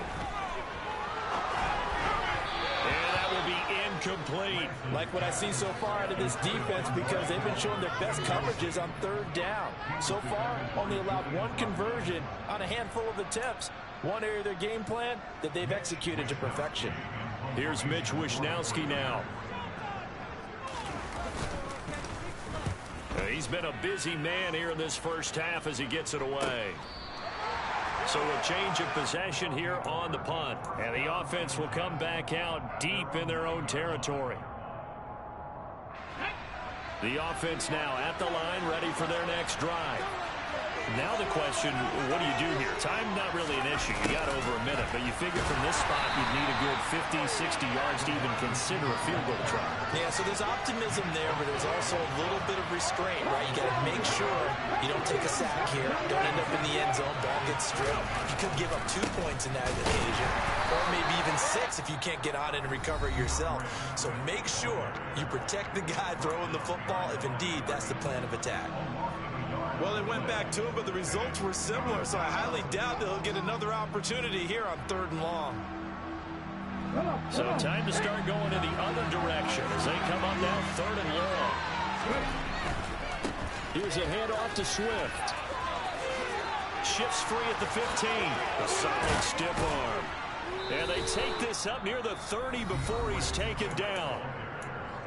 [SPEAKER 1] And that will be incomplete.
[SPEAKER 2] Like what I see so far out of this defense, because they've been showing their best coverages on 3rd down. So far, only allowed 1 conversion on a handful of attempts. One area of their game plan that they've executed to perfection.
[SPEAKER 1] Here's Mitch Wishnowski now. He's been a busy man here in this first half as he gets it away. So a change of possession here on the punt. And the offense will come back out deep in their own territory. The offense now at the line, ready for their next drive. Now the question, what do you do here? Time not really an issue. You got over a minute, but you figure from this spot you'd need a good 50, 60 yards to even consider a field goal try.
[SPEAKER 8] Yeah, so there's optimism there, but there's also a little bit of restraint, right? You got to make sure you don't take a sack here, don't end up in the end zone, ball gets stripped. You could give up 2 points in that occasion, or maybe even 6 if you can't get on it and recover it yourself. So make sure you protect the guy throwing the football if indeed that's the plan of attack.
[SPEAKER 2] Well, they went back to him, but the results were similar, so I highly doubt that he'll get another opportunity here on 3rd and long.
[SPEAKER 1] So time to start going in the other direction as they come up now 3rd and long. Here's a handoff to Swift. Shifts free at the 15. A solid stiff arm. And they take this up near the 30 before he's taken down.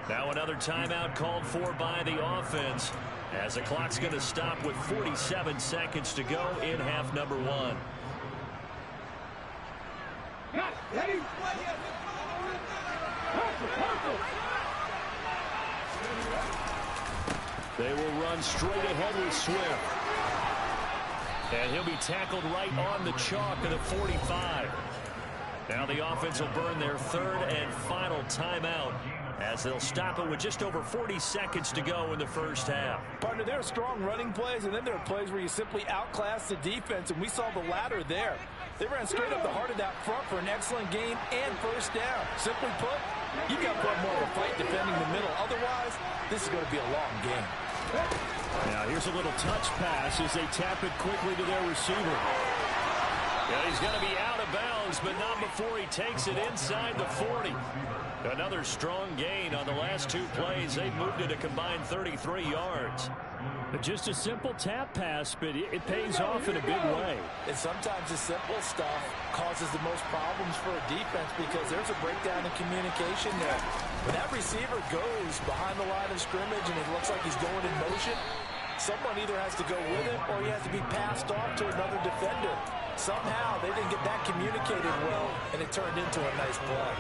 [SPEAKER 1] Now another timeout called for by the offense, as the clock's going to stop with 47 seconds to go in half number 1. They will run straight ahead with Swift. And he'll be tackled right on the chalk of the 45. Now the offense will burn their 3rd and final timeout, as they'll stop it with just over 40 seconds to go in the first half.
[SPEAKER 2] Partner, there are strong running plays, and then there are plays where you simply outclass the defense, and we saw the latter there. They ran straight up the heart of that front for an excellent gain and first down. Simply put, you've got to put more of a fight defending the middle. Otherwise, this is going to be a long game.
[SPEAKER 1] Now here's a little touch pass as they tap it quickly to their receiver. Yeah, he's going to be out of bounds, but not before he takes it inside the 40. Another strong gain on the last 2 plays. They've moved it a combined 33 yards. Just a simple tap pass, but it pays off in a big way.
[SPEAKER 2] And sometimes the simple stuff causes the most problems for a defense because there's a breakdown in communication there. When that receiver goes behind the line of scrimmage and it looks like he's going in motion, someone either has to go with it or he has to be passed off to another defender. Somehow they didn't get that communicated well, and it turned into a nice play.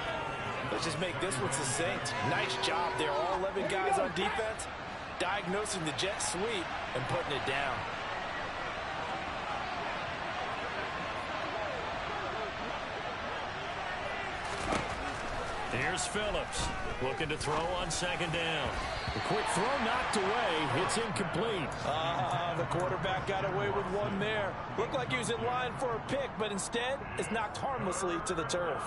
[SPEAKER 2] Let's just make this one succinct. Nice job there. All 11 guys on defense diagnosing the jet sweep and putting it down.
[SPEAKER 1] Here's Phillips looking to throw on second down. The quick throw knocked away. It's incomplete.
[SPEAKER 2] The quarterback got away with one there. Looked like he was in line for a pick, but instead it's knocked harmlessly to the turf.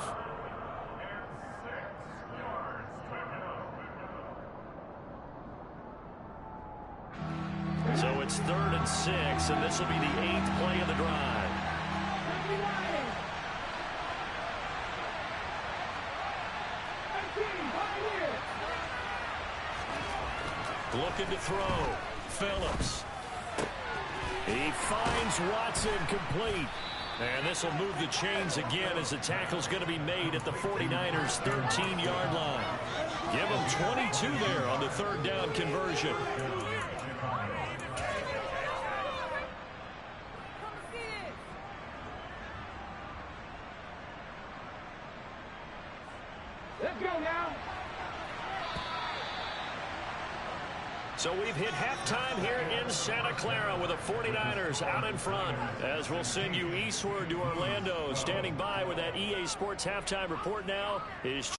[SPEAKER 1] So it's 3rd and 6, and this will be the 8th play of the drive. Looking to throw. Phillips. He finds Watson complete. And this will move the chains again as the tackle's going to be made at the 49ers' 13-yard line. Give them 22 there on the 3rd down conversion.
[SPEAKER 3] Let's go now.
[SPEAKER 1] So we've hit halftime here in Santa Clara with the 49ers out in front. As we'll send you eastward to Orlando. Standing by with that EA Sports halftime report now is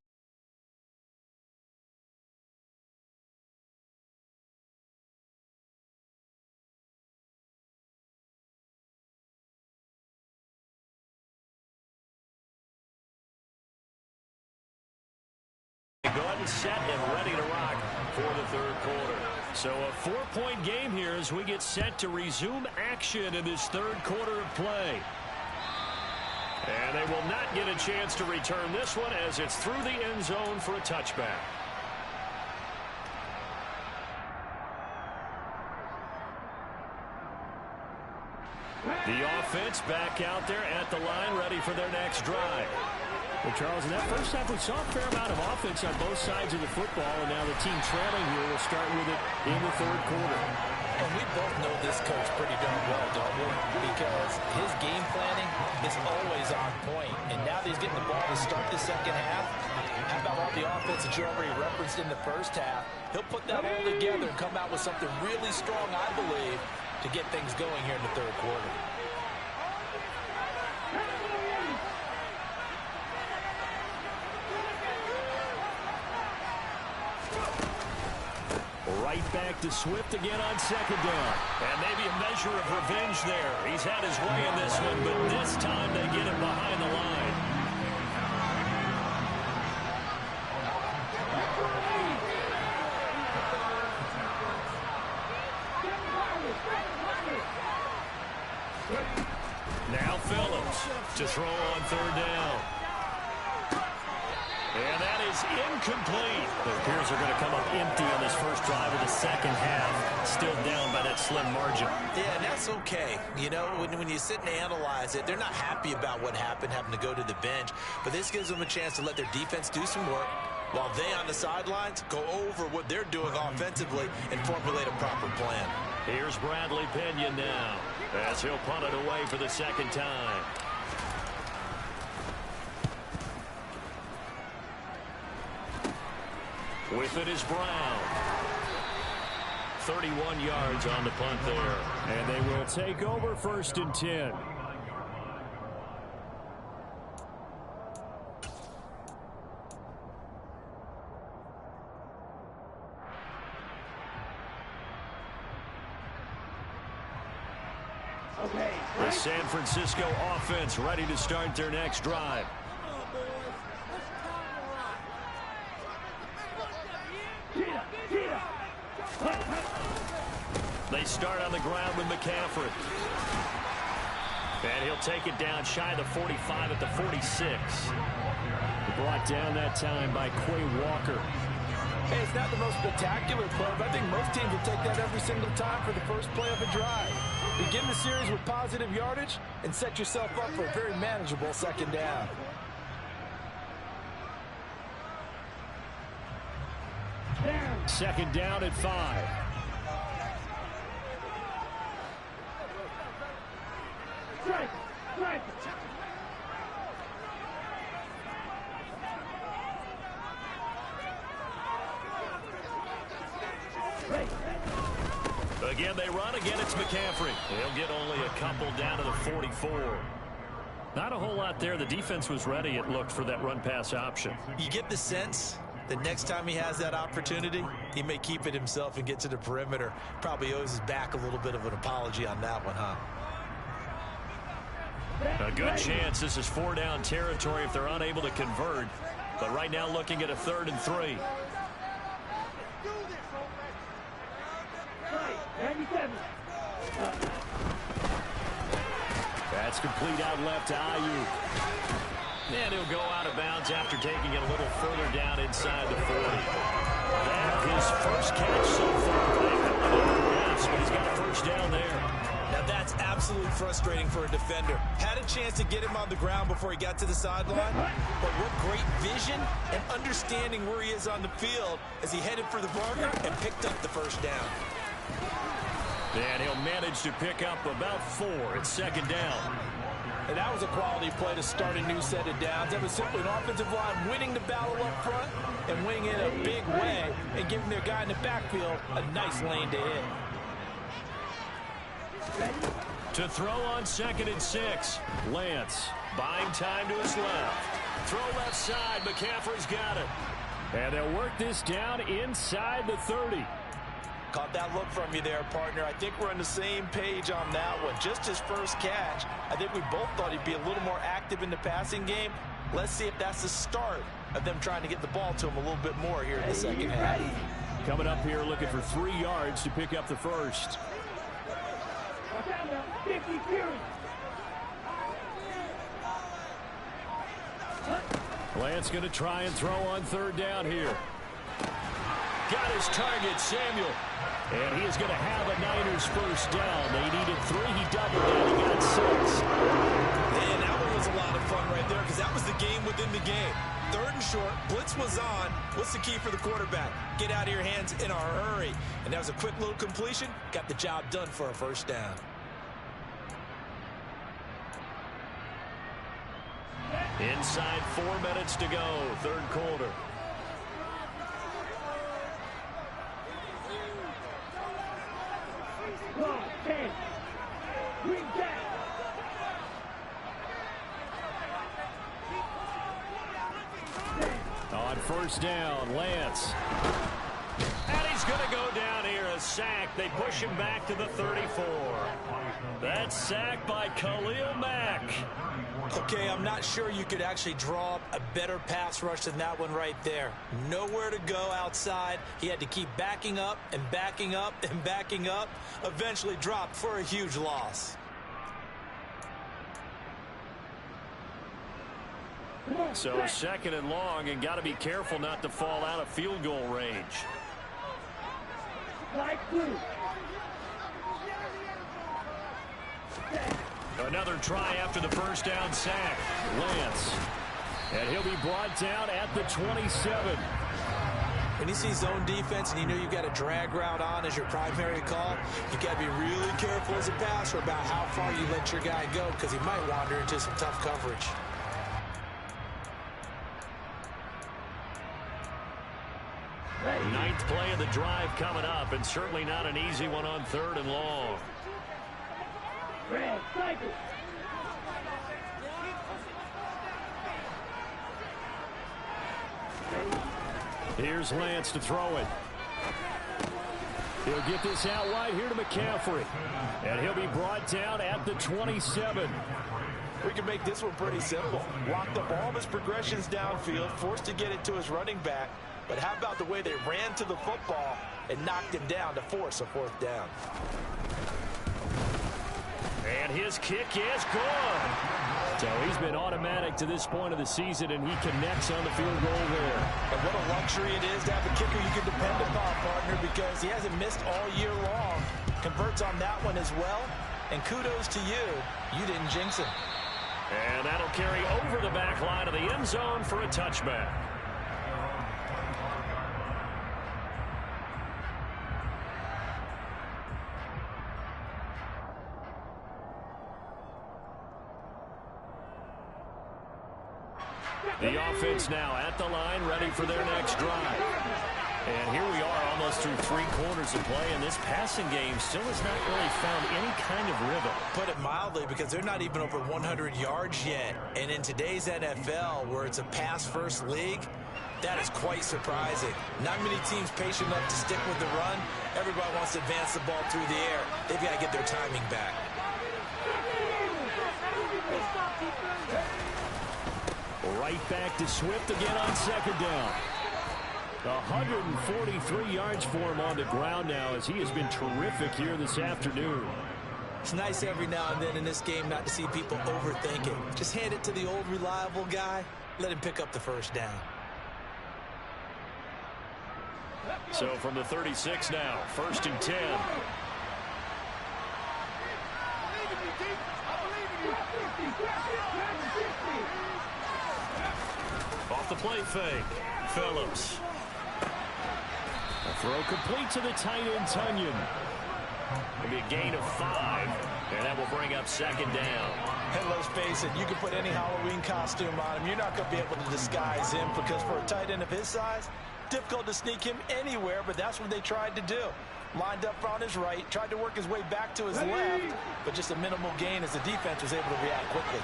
[SPEAKER 1] go ahead and set and ready to rock for the 3rd quarter. So a 4-point game here as we get set to resume action in this 3rd quarter of play. And they will not get a chance to return this one as it's through the end zone for a touchback. The offense back out there at the line, ready for their next drive. Well, Charles, in that first half, we saw a fair amount of offense on both sides of the football, and now the team trailing here will start with it in the 3rd quarter.
[SPEAKER 8] And we both know this coach pretty darn well, don't we? Because his game planning is always on point. And now that he's getting the ball to start the 2nd half, how about all the offense that you already referenced in the first half? He'll put that all together and come out with something really strong, I believe, to get things going here in the 3rd quarter.
[SPEAKER 1] Right back to Swift again on 2nd down. And maybe a measure of revenge there. He's had his way in this one, but this time they get him behind the line. Now Phillips to throw on 3rd down. And that is incomplete. The Bears are going to come up empty on this first drive of the 2nd half. Still down by that slim margin.
[SPEAKER 8] Yeah, and that's okay. You know, when you sit and analyze it, they're not happy about what happened, having to go to the bench. But this gives them a chance to let their defense do some work while they on the sidelines go over what they're doing offensively and formulate a proper plan.
[SPEAKER 1] Here's Bradley Pinion now as he'll punt it away for the 2nd time. With it is Brown. 31 yards on the punt there. And they will take over 1st and 10.
[SPEAKER 3] Okay.
[SPEAKER 1] The San Francisco offense ready to start their next drive. They start on the ground with McCaffrey. And he'll take it down shy of the 45 at the 46. Brought down that time by Quay Walker.
[SPEAKER 2] Hey, it's not the most spectacular play, but I think most teams will take that every single time for the first play of a drive. Begin the series with positive yardage and set yourself up for a very manageable 2nd down.
[SPEAKER 3] Down.
[SPEAKER 1] 2nd down at 5.
[SPEAKER 3] Strike. Strike.
[SPEAKER 1] Again, they run. Again, it's McCaffrey. He'll get only a couple down to the 44. Not a whole lot there. The defense was ready, it looked, for that run-pass option.
[SPEAKER 8] You get the sense that next time he has that opportunity, he may keep it himself and get to the perimeter. Probably owes his back a little bit of an apology on that one, huh?
[SPEAKER 1] A good chance this is 4-down territory if they're unable to convert. But right now looking at a 3rd and 3. That's complete out left to Ayuk. And he'll go out of bounds after taking it a little further down inside the 40. That his first catch so far. Yes, but he's got a first down there.
[SPEAKER 8] Now that's absolutely frustrating for a defender. Had a chance to get him on the ground before he got to the sideline, but what great vision and understanding where he is on the field as he headed for the marker and picked up the first down.
[SPEAKER 1] And he'll manage to pick up about 4 at 2nd down.
[SPEAKER 2] And that was a quality play to start a new set of downs. That was simply an offensive line winning the battle up front and winning in a big way and giving their guy in the backfield a nice lane to hit.
[SPEAKER 1] To throw on 2nd and 6. Lance buying time to his left. Throw left side. McCaffrey's got it. And they'll work this down inside the 30.
[SPEAKER 2] Caught that look from you there, partner. I think we're on the same page on that one. Just his first catch. I think we both thought he'd be a little more active in the passing game. Let's see if that's the start of them trying to get the ball to him a little bit more here in the second half.
[SPEAKER 1] Coming up here looking for 3 yards to pick up the first. Lance going to try and throw on 3rd down here. Got his target, Samuel. And he is going to have a Niners first down. They needed 3. He doubled that. He got 6.
[SPEAKER 8] And that one was a lot of fun right there because that was the game within the game. 3rd and short. Blitz was on. What's the key for the quarterback? Get out of your hands in a hurry. And that was a quick little completion. Got the job done for a first down.
[SPEAKER 1] Inside 4 minutes to go. 3rd quarter. On 1st down, Lance. And he's going to go down here, a sack. They push him back to the 34. That's sacked by Khalil Mack.
[SPEAKER 8] Okay, I'm not sure you could actually draw up a better pass rush than that one right there. Nowhere to go outside. He had to keep backing up and backing up and backing up. Eventually dropped for a huge loss.
[SPEAKER 1] So 2nd and long, and got to be careful not to fall out of field goal range. Another try after the first down sack. Lance. And he'll be brought down at the 27.
[SPEAKER 8] When you see zone defense and you know you've got a drag route on as your primary call, you've got to be really careful as a passer about how far you let your guy go because he might wander into some tough coverage.
[SPEAKER 1] Ninth play of the drive coming up, and certainly not an easy one on 3rd and long. Here's Lance to throw it. He'll get this out wide here to McCaffrey. And he'll be brought down at the 27.
[SPEAKER 2] We can make this one pretty simple. Locked up all of his progressions downfield, forced to get it to his running back. But how about the way they ran to the football and knocked him down to force a 4th down?
[SPEAKER 1] And his kick is good. So he's been automatic to this point of the season, and he connects on the field goal there.
[SPEAKER 2] And what a luxury it is to have a kicker you can depend upon, partner, because he hasn't missed all year long. Converts on that one as well. And kudos to you. You didn't jinx him.
[SPEAKER 1] And that'll carry over the back line of the end zone for a touchback. The offense now at the line, ready for their next drive. And here we are almost through 3 quarters of play, and this passing game still has not really found any kind of rhythm.
[SPEAKER 8] Put it mildly, because they're not even over 100 yards yet. And in today's NFL, where it's a pass-first league, that is quite surprising. Not many teams patient enough to stick with the run. Everybody wants to advance the ball through the air. They've got to get their timing back.
[SPEAKER 1] Right back to Swift again on 2nd down. 143 yards for him on the ground now, as he has been terrific here this afternoon.
[SPEAKER 8] It's nice every now and then in this game not to see people overthink it. Just hand it to the old reliable guy. Let him pick up the first down.
[SPEAKER 1] So from the 36 now, 1st and 10. Off the play fake. Phillips. A throw complete to the tight end, Tunyon. It'll be a gain of 5, and that will bring up 2nd down.
[SPEAKER 2] And let's face it, you can put any Halloween costume on him. You're not going to be able to disguise him, because for a tight end of his size, difficult to sneak him anywhere, but that's what they tried to do. Lined up on his right, tried to work his way back to his left, but just a minimal gain as the defense was able to react quickly.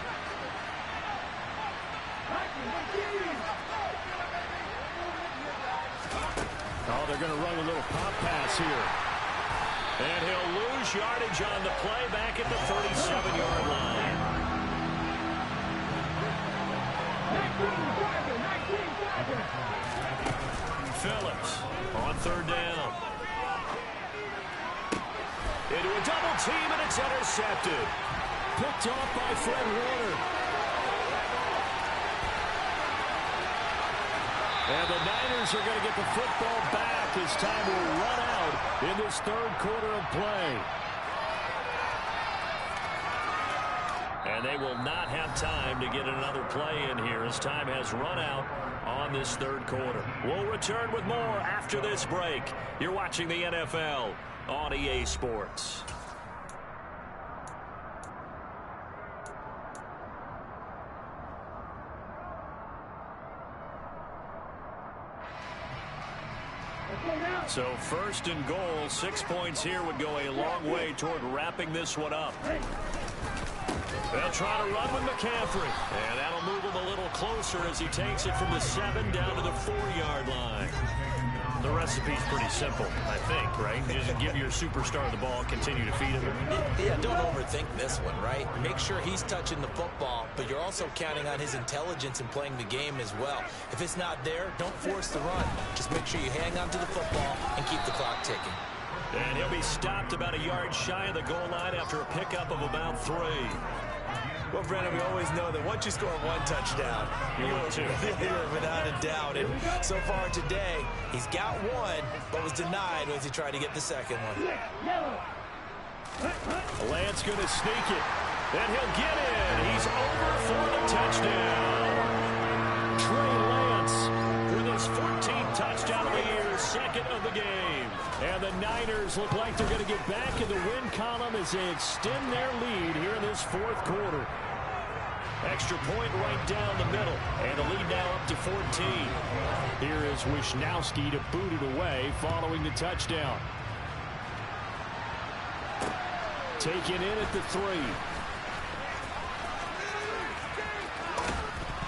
[SPEAKER 1] Oh, they're going to run a little pop pass here. And he'll lose yardage on the play back at the 37-yard line. Phillips on 3rd down. Into a double team, and it's intercepted. Picked off by Fred Warner. And the Niners are going to get the football back as time will run out in this 3rd quarter of play. And they will not have time to get another play in here as time has run out on this 3rd quarter. We'll return with more after this break. You're watching the NFL on EA Sports. So 1st and goal, 6 points here would go a long way toward wrapping this one up. They'll try to run with McCaffrey, and that'll move him a little closer as he takes it from the 7 down to the 4-yard line. The recipe's pretty simple, I think, right? You just give your superstar the ball, continue to feed him.
[SPEAKER 8] Yeah, don't overthink this one, right? Make sure he's touching the football, but you're also counting on his intelligence in playing the game as well. If it's not there, don't force the run. Just make sure you hang on to the football and keep the clock ticking.
[SPEAKER 1] And he'll be stopped about a yard shy of the goal line after a pickup of about 3.
[SPEAKER 8] Well, Brandon, we always know that once you score 1 touchdown,
[SPEAKER 1] you win 2.
[SPEAKER 8] Without a doubt. And so far today, he's got 1, but was denied as he tried to get the 2nd one.
[SPEAKER 1] Lance going to sneak it, and he'll get in. He's over for the touchdown. Trey Lance with his 14th touchdown of the year, 2nd of the game. And the Niners look like they're going to get back in the win column as they extend their lead here in this 4th quarter. Extra point right down the middle, and the lead now up to 14. Here is Wisnowski to boot it away following the touchdown. Taken in at the 3.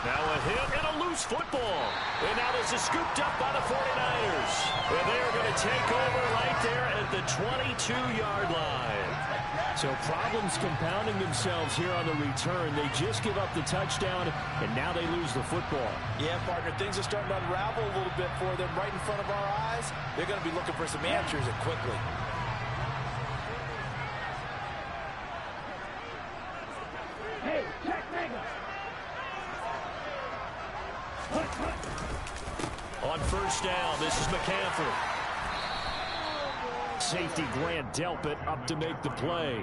[SPEAKER 1] Now a hit and a loose football. And now this is scooped up by the 49ers. And they are going to take over right there at the 22-yard line. So problems compounding themselves here on the return. They just give up the touchdown, and now they lose the football.
[SPEAKER 2] Yeah, partner, things are starting to unravel a little bit for them right in front of our eyes. They're going to be looking for some answers, and quickly.
[SPEAKER 3] Hey, check mega.
[SPEAKER 1] On 1st down, this is McCaffrey. Safety Grant Delpit up to make the play.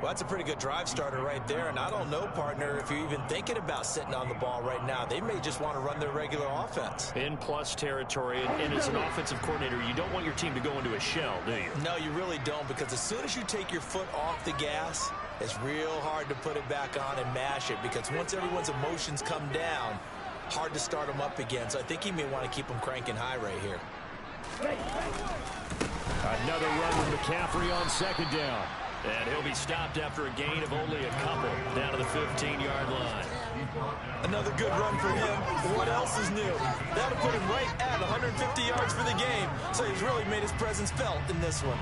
[SPEAKER 8] Well, that's a pretty good drive starter right there, and I don't know, partner, if you're even thinking about sitting on the ball right now. They may just want to run their regular offense.
[SPEAKER 1] In plus territory, and as an offensive coordinator, you don't want your team to go into a shell, do you?
[SPEAKER 8] No, you really don't, because as soon as you take your foot off the gas, it's real hard to put it back on and mash it, because once everyone's emotions come down, hard to start them up again. So I think he may want to keep them cranking high right here.
[SPEAKER 1] Another run with McCaffrey on second down. And he'll be stopped after a gain of only a couple down to the 15-yard line.
[SPEAKER 8] Another good run for him. What else is new? That'll put him right at 150 yards for the game. So he's really made his presence felt in this one.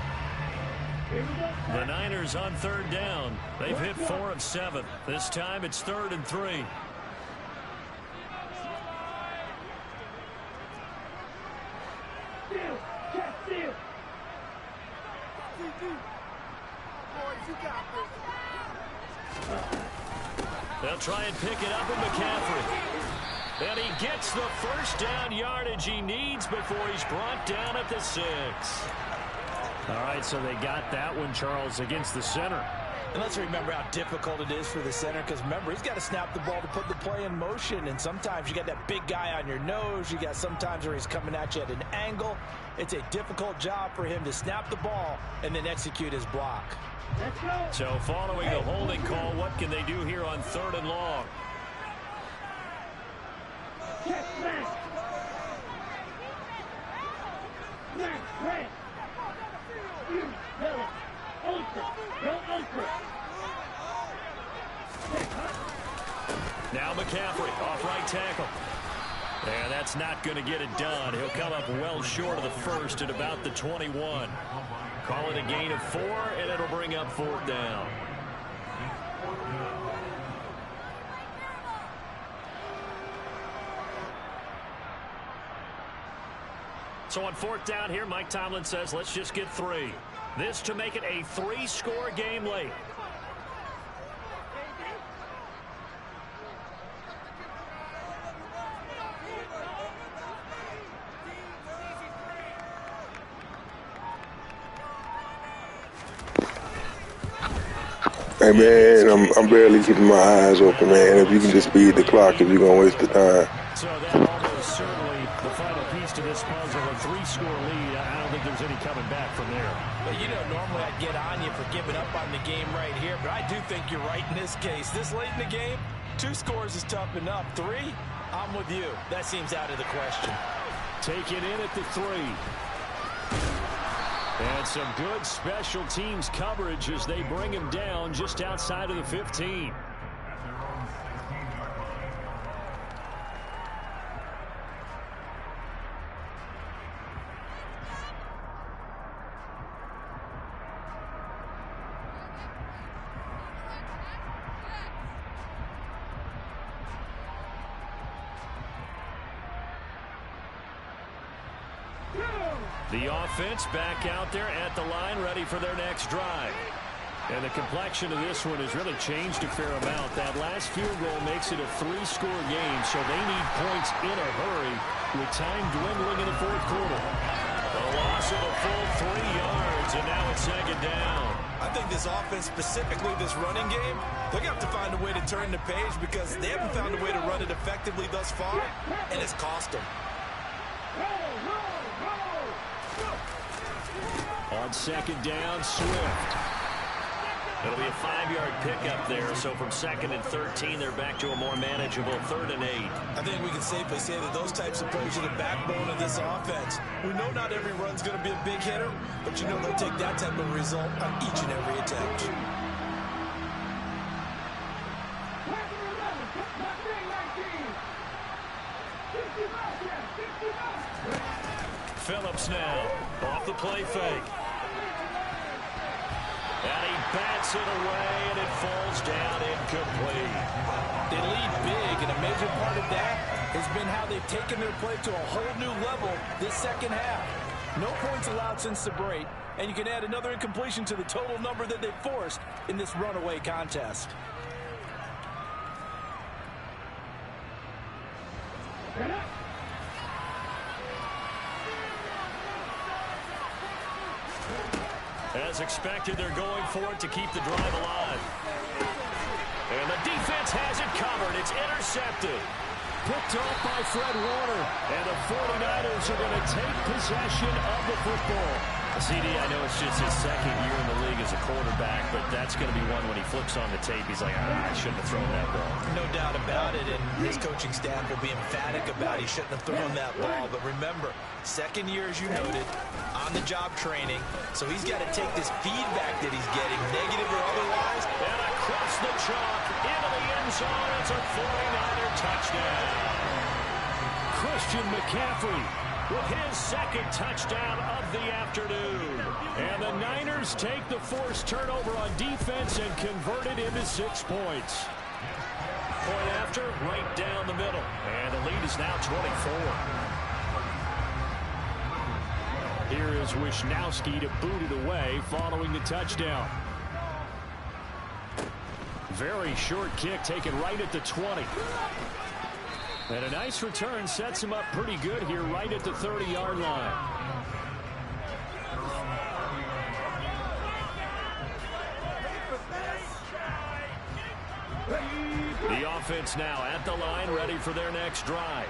[SPEAKER 1] The Niners on third down. They've hit 4 of 7. This time it's 3rd and 3. They'll try and pick it up with McCaffrey. And he gets the first down yardage he needs before he's brought down at the 6. All right, so they got that one, Charles, against the center.
[SPEAKER 8] And let's remember how difficult it is for the center, because remember, he's got to snap the ball to put the play in motion, and sometimes you got that big guy on your nose. You got sometimes where he's coming at you at an angle. It's a difficult job for him to snap the ball and then execute his block.
[SPEAKER 1] So following the holding call, what can they do here on 3rd and long? Now McCaffrey off right tackle. And that's not going to get it done. He'll come up well short of the first at about the 21. Call it a gain of 4, and it'll bring up 4th down. So on 4th down here, Mike Tomlin says, let's just get 3. This to make it a 3-score game late.
[SPEAKER 9] Hey man, I'm barely keeping my eyes open, man. If you can just speed the clock, if you're gonna waste the time.
[SPEAKER 1] So that almost certainly the final piece to this puzzle, a 3-score lead. I don't think there's any coming back from there.
[SPEAKER 8] But you know, normally I'd get on you for giving up on the game right here, but I do think you're right in this case. This late in the game, 2 scores is tough enough. 3, I'm with you. That seems out of the question.
[SPEAKER 1] Take it in at the 3. And some good special teams coverage as they bring him down just outside of the 15. The offense back out there at the line, ready for their next drive. And the complexion of this one has really changed a fair amount. That last field goal makes it a 3-score game, so they need points in a hurry with time dwindling in the 4th quarter. A loss of a full 3 yards, and now it's 2nd down.
[SPEAKER 8] I think this offense, specifically this running game, they're going to have to find a way to turn the page because they haven't found a way to run it effectively thus far, and it's cost them.
[SPEAKER 1] On 2nd down, Swift. It'll be a 5-yard pickup there, so from 2nd and 13, they're back to a more manageable 3rd and 8.
[SPEAKER 8] I think we can safely say that those types of plays are the backbone of this offense. We know not every run's going to be a big hitter, but you know they'll take that type of result on each and every attempt.
[SPEAKER 1] Phillips now off the play fake. And he bats it away, and it falls down incomplete.
[SPEAKER 8] They lead big, and a major part of that has been how they've taken their play to a whole new level this second half. No points allowed since the break, and you can add another incompletion to the total number that they've forced in this runaway contest.
[SPEAKER 1] As expected, they're going for it to keep the drive alive. And the defense has it covered. It's intercepted. Picked off by Fred Warner. And the 49ers are going to take possession of the football. CD, I know it's just his second year in the league as a quarterback, but that's going to be one when he flips on the tape, he's like, I shouldn't have thrown that ball.
[SPEAKER 8] No doubt about it, and his coaching staff will be emphatic about he shouldn't have thrown that ball. But remember, second year, as you noted, on-the-job training, so he's got to take this feedback that he's getting, negative or otherwise.
[SPEAKER 1] And across the chalk, into the end zone, it's a 49er touchdown. Christian McCaffrey with his second touchdown of the afternoon. And the Niners take the forced turnover on defense and convert it into 6 points. Point after, right down the middle. And the lead is now 24. Here is Wisnowski to boot it away following the touchdown. Very short kick taken right at the 20. And a nice return sets him up pretty good here right at the 30-yard line. The offense now at the line, ready for their next drive.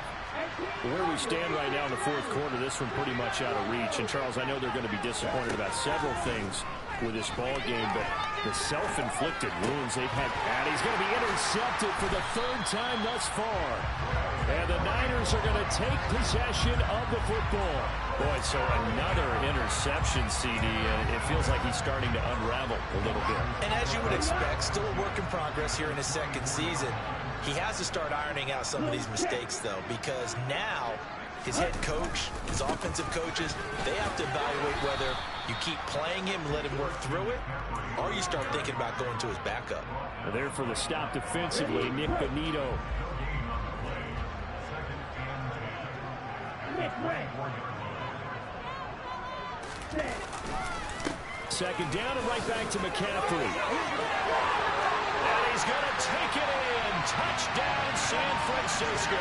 [SPEAKER 1] Where we stand right now in the fourth quarter, this one pretty much out of reach. And, Charles, I know they're going to be disappointed about several things with this ball game, but the self-inflicted wounds they've had. And he's going to be intercepted for the third time thus far. And the Niners are going to take possession of the football. Boy, so another interception, CD, and it feels like he's starting to unravel a little bit.
[SPEAKER 8] And as you would expect, still a work in progress here in his second season. He has to start ironing out some of these mistakes, though, because now his head coach, his offensive coaches, they have to evaluate whether you keep playing him and let him work through it, or you start thinking about going to his backup.
[SPEAKER 1] There for the stop defensively, Nick Benito. Second down and right back to McCaffrey. And he's going to take it in. Touchdown, San Francisco.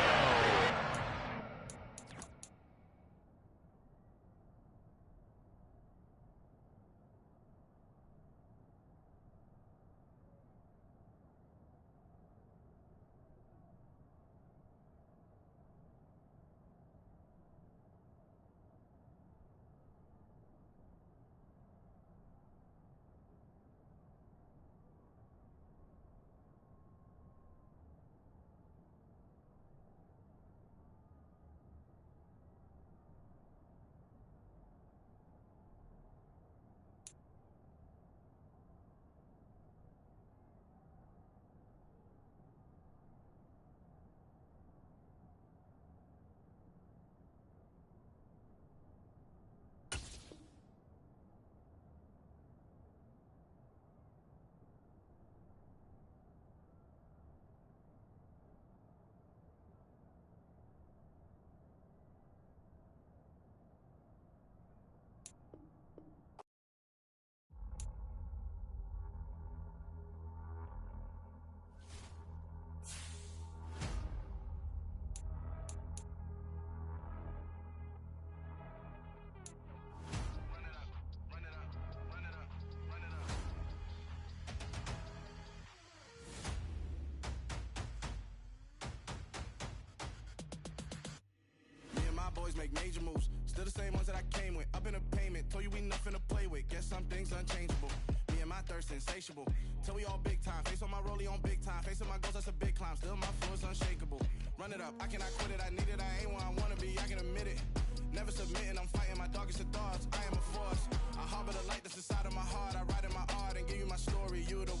[SPEAKER 10] Boys make major moves, still the same ones that I came with. Up in a payment, told you we nothing to play with. Guess some things unchangeable. Me and my thirst insatiable. Till we all big time. Face on my rollie on big time. Facing my goals, that's a big climb. Still my flow is unshakable. Run it up, I cannot quit it. I need it, I ain't where I wanna be. I can admit it. Never submitting, I'm fighting my darkest of thoughts. I am a force. I harbor the light that's inside of my heart. I ride in my art and give you my story. You the